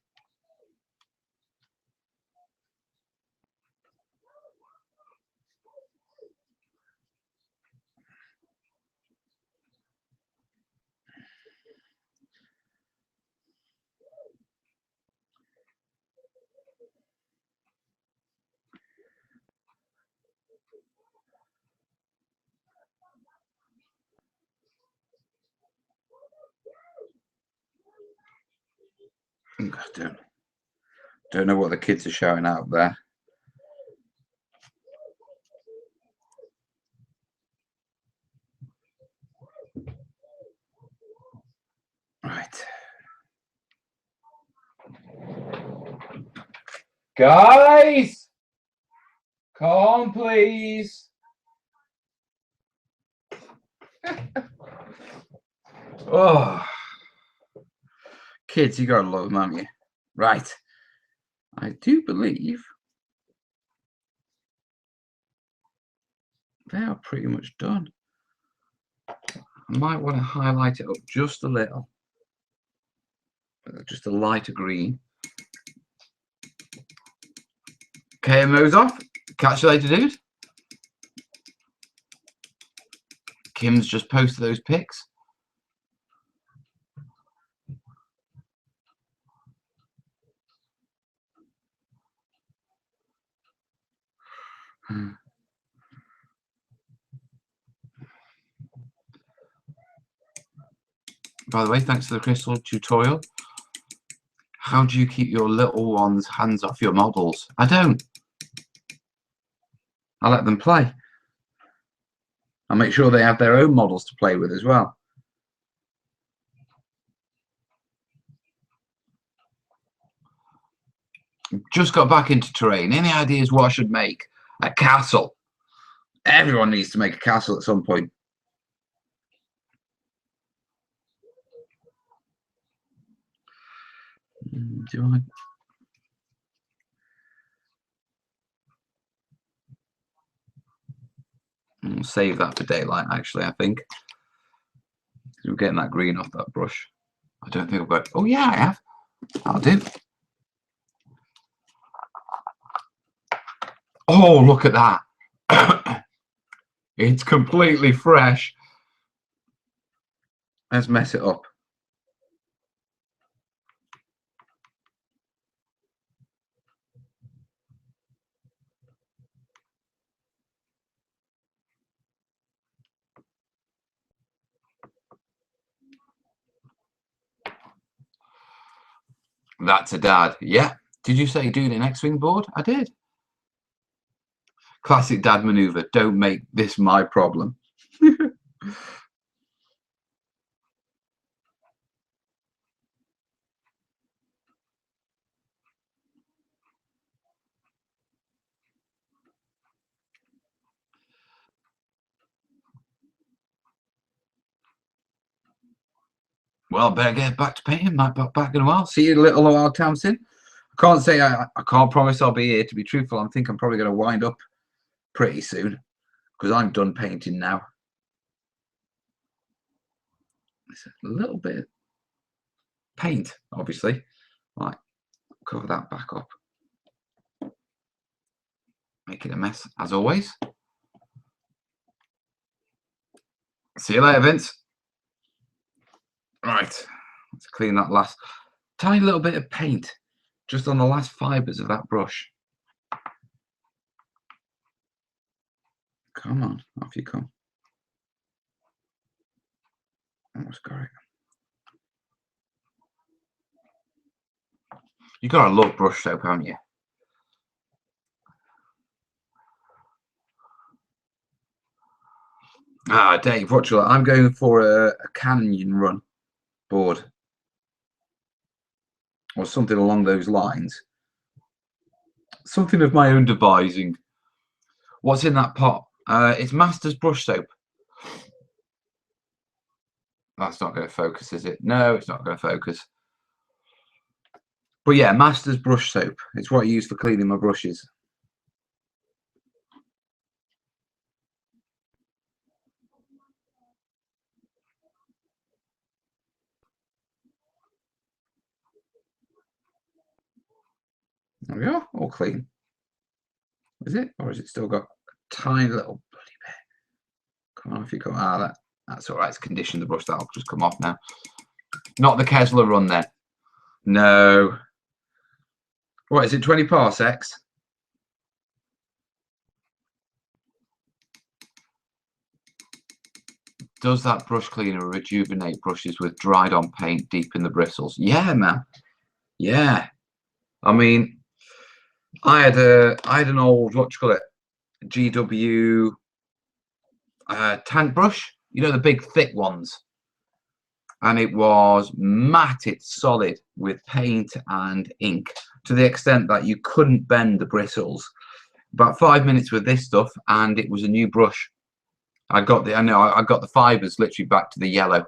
Don't know what the kids are shouting out there. Right. Guys! Come on, please. Oh. Kids, you gotta love them, haven't you? Right. I do believe they are pretty much done. I might want to highlight it up just a little. Just a lighter green. KMO's off. Catch you later, dude. Kim's just posted those pics. By the way, thanks for the crystal tutorial. How do you keep your little ones' hands off your models? I don't. I let them play. And make sure they have their own models to play with as well. Just got back into terrain. Any ideas what I should make? A castle. Everyone needs to make a castle at some point. Do I? I'll save that for daylight, actually, I think. We're getting that green off that brush. I don't think I've got... Oh, yeah, I have. That'll do. Oh, look at that. It's completely fresh. Let's mess it up. That's a dad. Yeah. Did you say doing an X-Wing board? I did. Classic dad maneuver. Don't make this my problem. Well, better get back to painting. Might be back in a while. See you, little while, Tamsin. I can't say I can't promise I'll be here. To be truthful, I think I'm probably going to wind up pretty soon because I'm done painting now. It's a little bit of paint, obviously. Right, cover that back up. Making a mess as always. See you later, Vince. Right, let's clean that last tiny little bit of paint just on the last fibers of that brush. Come on, off you come. Almost got it. You gotta love brush soap, haven't you? Ah, Dave, what you like? I'm going for a canyon run board or something along those lines. Something of my own devising. What's in that pot? It's Master's brush soap. That's not going to focus, is it? No, it's not going to focus. But yeah, Master's brush soap. It's what I use for cleaning my brushes. There we are, all clean. Is it? Or has it still got a tiny little bloody bit? Come on, if you come out of that. That's all right. It's conditioned the brush. That'll just come off now. Not the Kessler run then. No. What is it? 20 parsecs? Does that brush cleaner rejuvenate brushes with dried on paint deep in the bristles? Yeah, man. Yeah. I mean, I had an old, what do you call it? GW tank brush. You know, the big thick ones. And it was matted solid with paint and ink to the extent that you couldn't bend the bristles. About 5 minutes with this stuff and it was a new brush. I got the fibers literally back to the yellow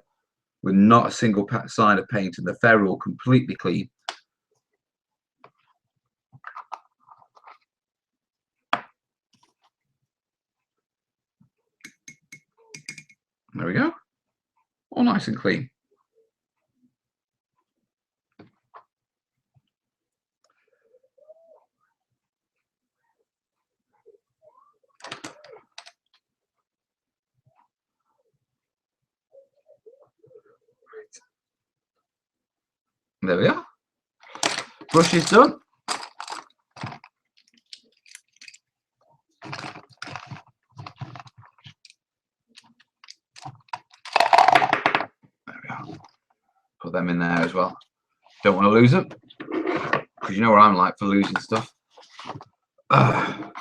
with not a single sign of paint and the ferrule completely clean. There we go. All nice and clean. There we are. Brush is done. There we are. Put them in there as well. Don't want to lose them because you know what I'm like for losing stuff. Well,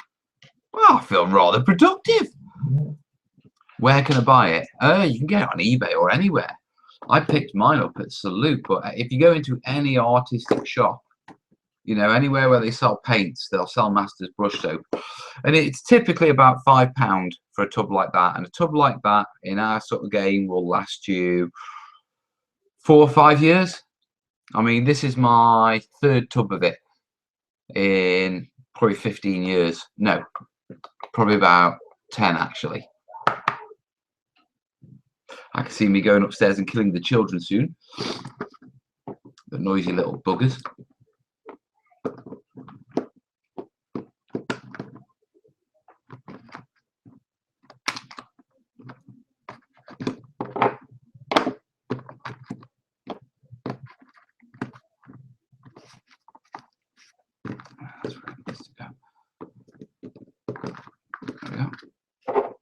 I feel rather productive. Where can I buy it? You can get it on eBay or anywhere. I picked mine up at Salute, but if you go into any artistic shop, you know, anywhere where they sell paints, they'll sell Masters brush soap. And it's typically about £5 for a tub like that. And a tub like that in our sort of game will last you 4 or 5 years. I mean, this is my 3rd tub of it in probably 15 years. No, probably about 10 actually. I can see me going upstairs and killing the children soon. The noisy little buggers.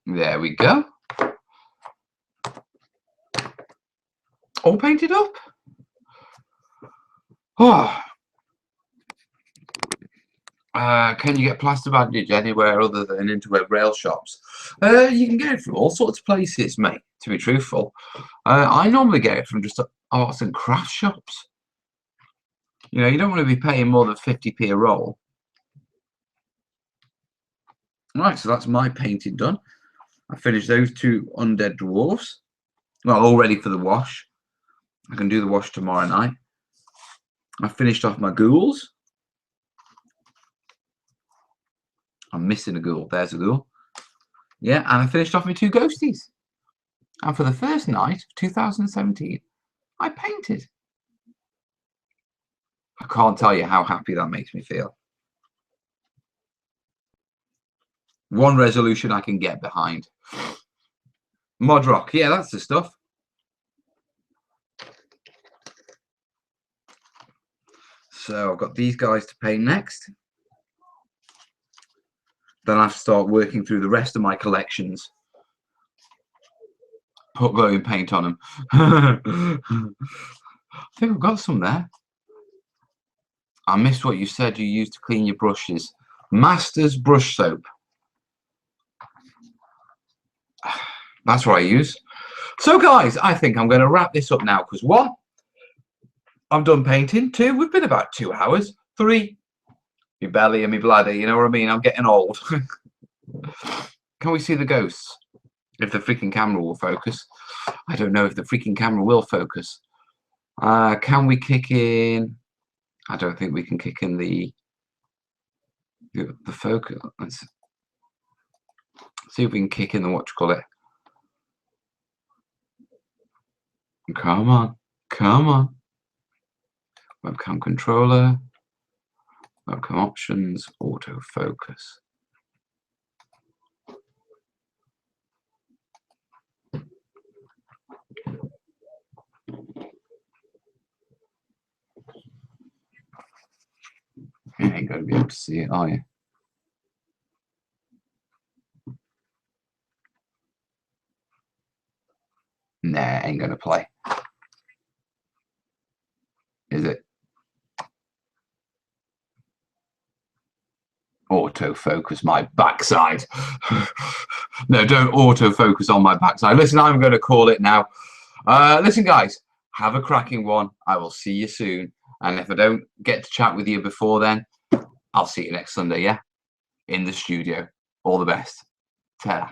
There we go. All painted up. Oh. Can you get plaster bandage anywhere other than into rail shops? You can get it from all sorts of places, mate, to be truthful. I normally get it from just arts and crafts shops. You know, you don't want to be paying more than 50p a roll. Right, so that's my painting done. I finished those 2 undead dwarves. Well, all ready for the wash. I can do the wash tomorrow night. I finished off my ghouls. I'm missing a ghoul. There's a ghoul. Yeah, and I finished off my 2 ghosties. And for the first night of 2017, I painted. I can't tell you how happy that makes me feel. One resolution I can get behind. Modrock, yeah, that's the stuff. So I've got these guys to paint next. Then I have to start working through the rest of my collections. Put glowing paint on them. I think I've got some there. I missed what you said you used to clean your brushes. Masters brush soap. That's what I use. So guys, I think I'm going to wrap this up now because 1, I'm done painting. 2, we've been about 2 hours. 3, my belly and my bladder, you know what I mean? I'm getting old. Can we see the ghosts? If the freaking camera will focus. I don't know if the freaking camera will focus. Can we kick in? I don't think we can kick in the focus. Let's see if we can kick in the whatchamacallit. Come on, come on. Webcam controller, webcam options, autofocus. You ain't going to be able to see it, are you? Nah, ain't going to play. Is it? Autofocus my backside. No, don't autofocus on my backside. Listen, I'm going to call it now. Listen, guys, have a cracking one. I will see you soon. And if I don't get to chat with you before then, I'll see you next Sunday, yeah? In the studio. All the best. Ta-ra.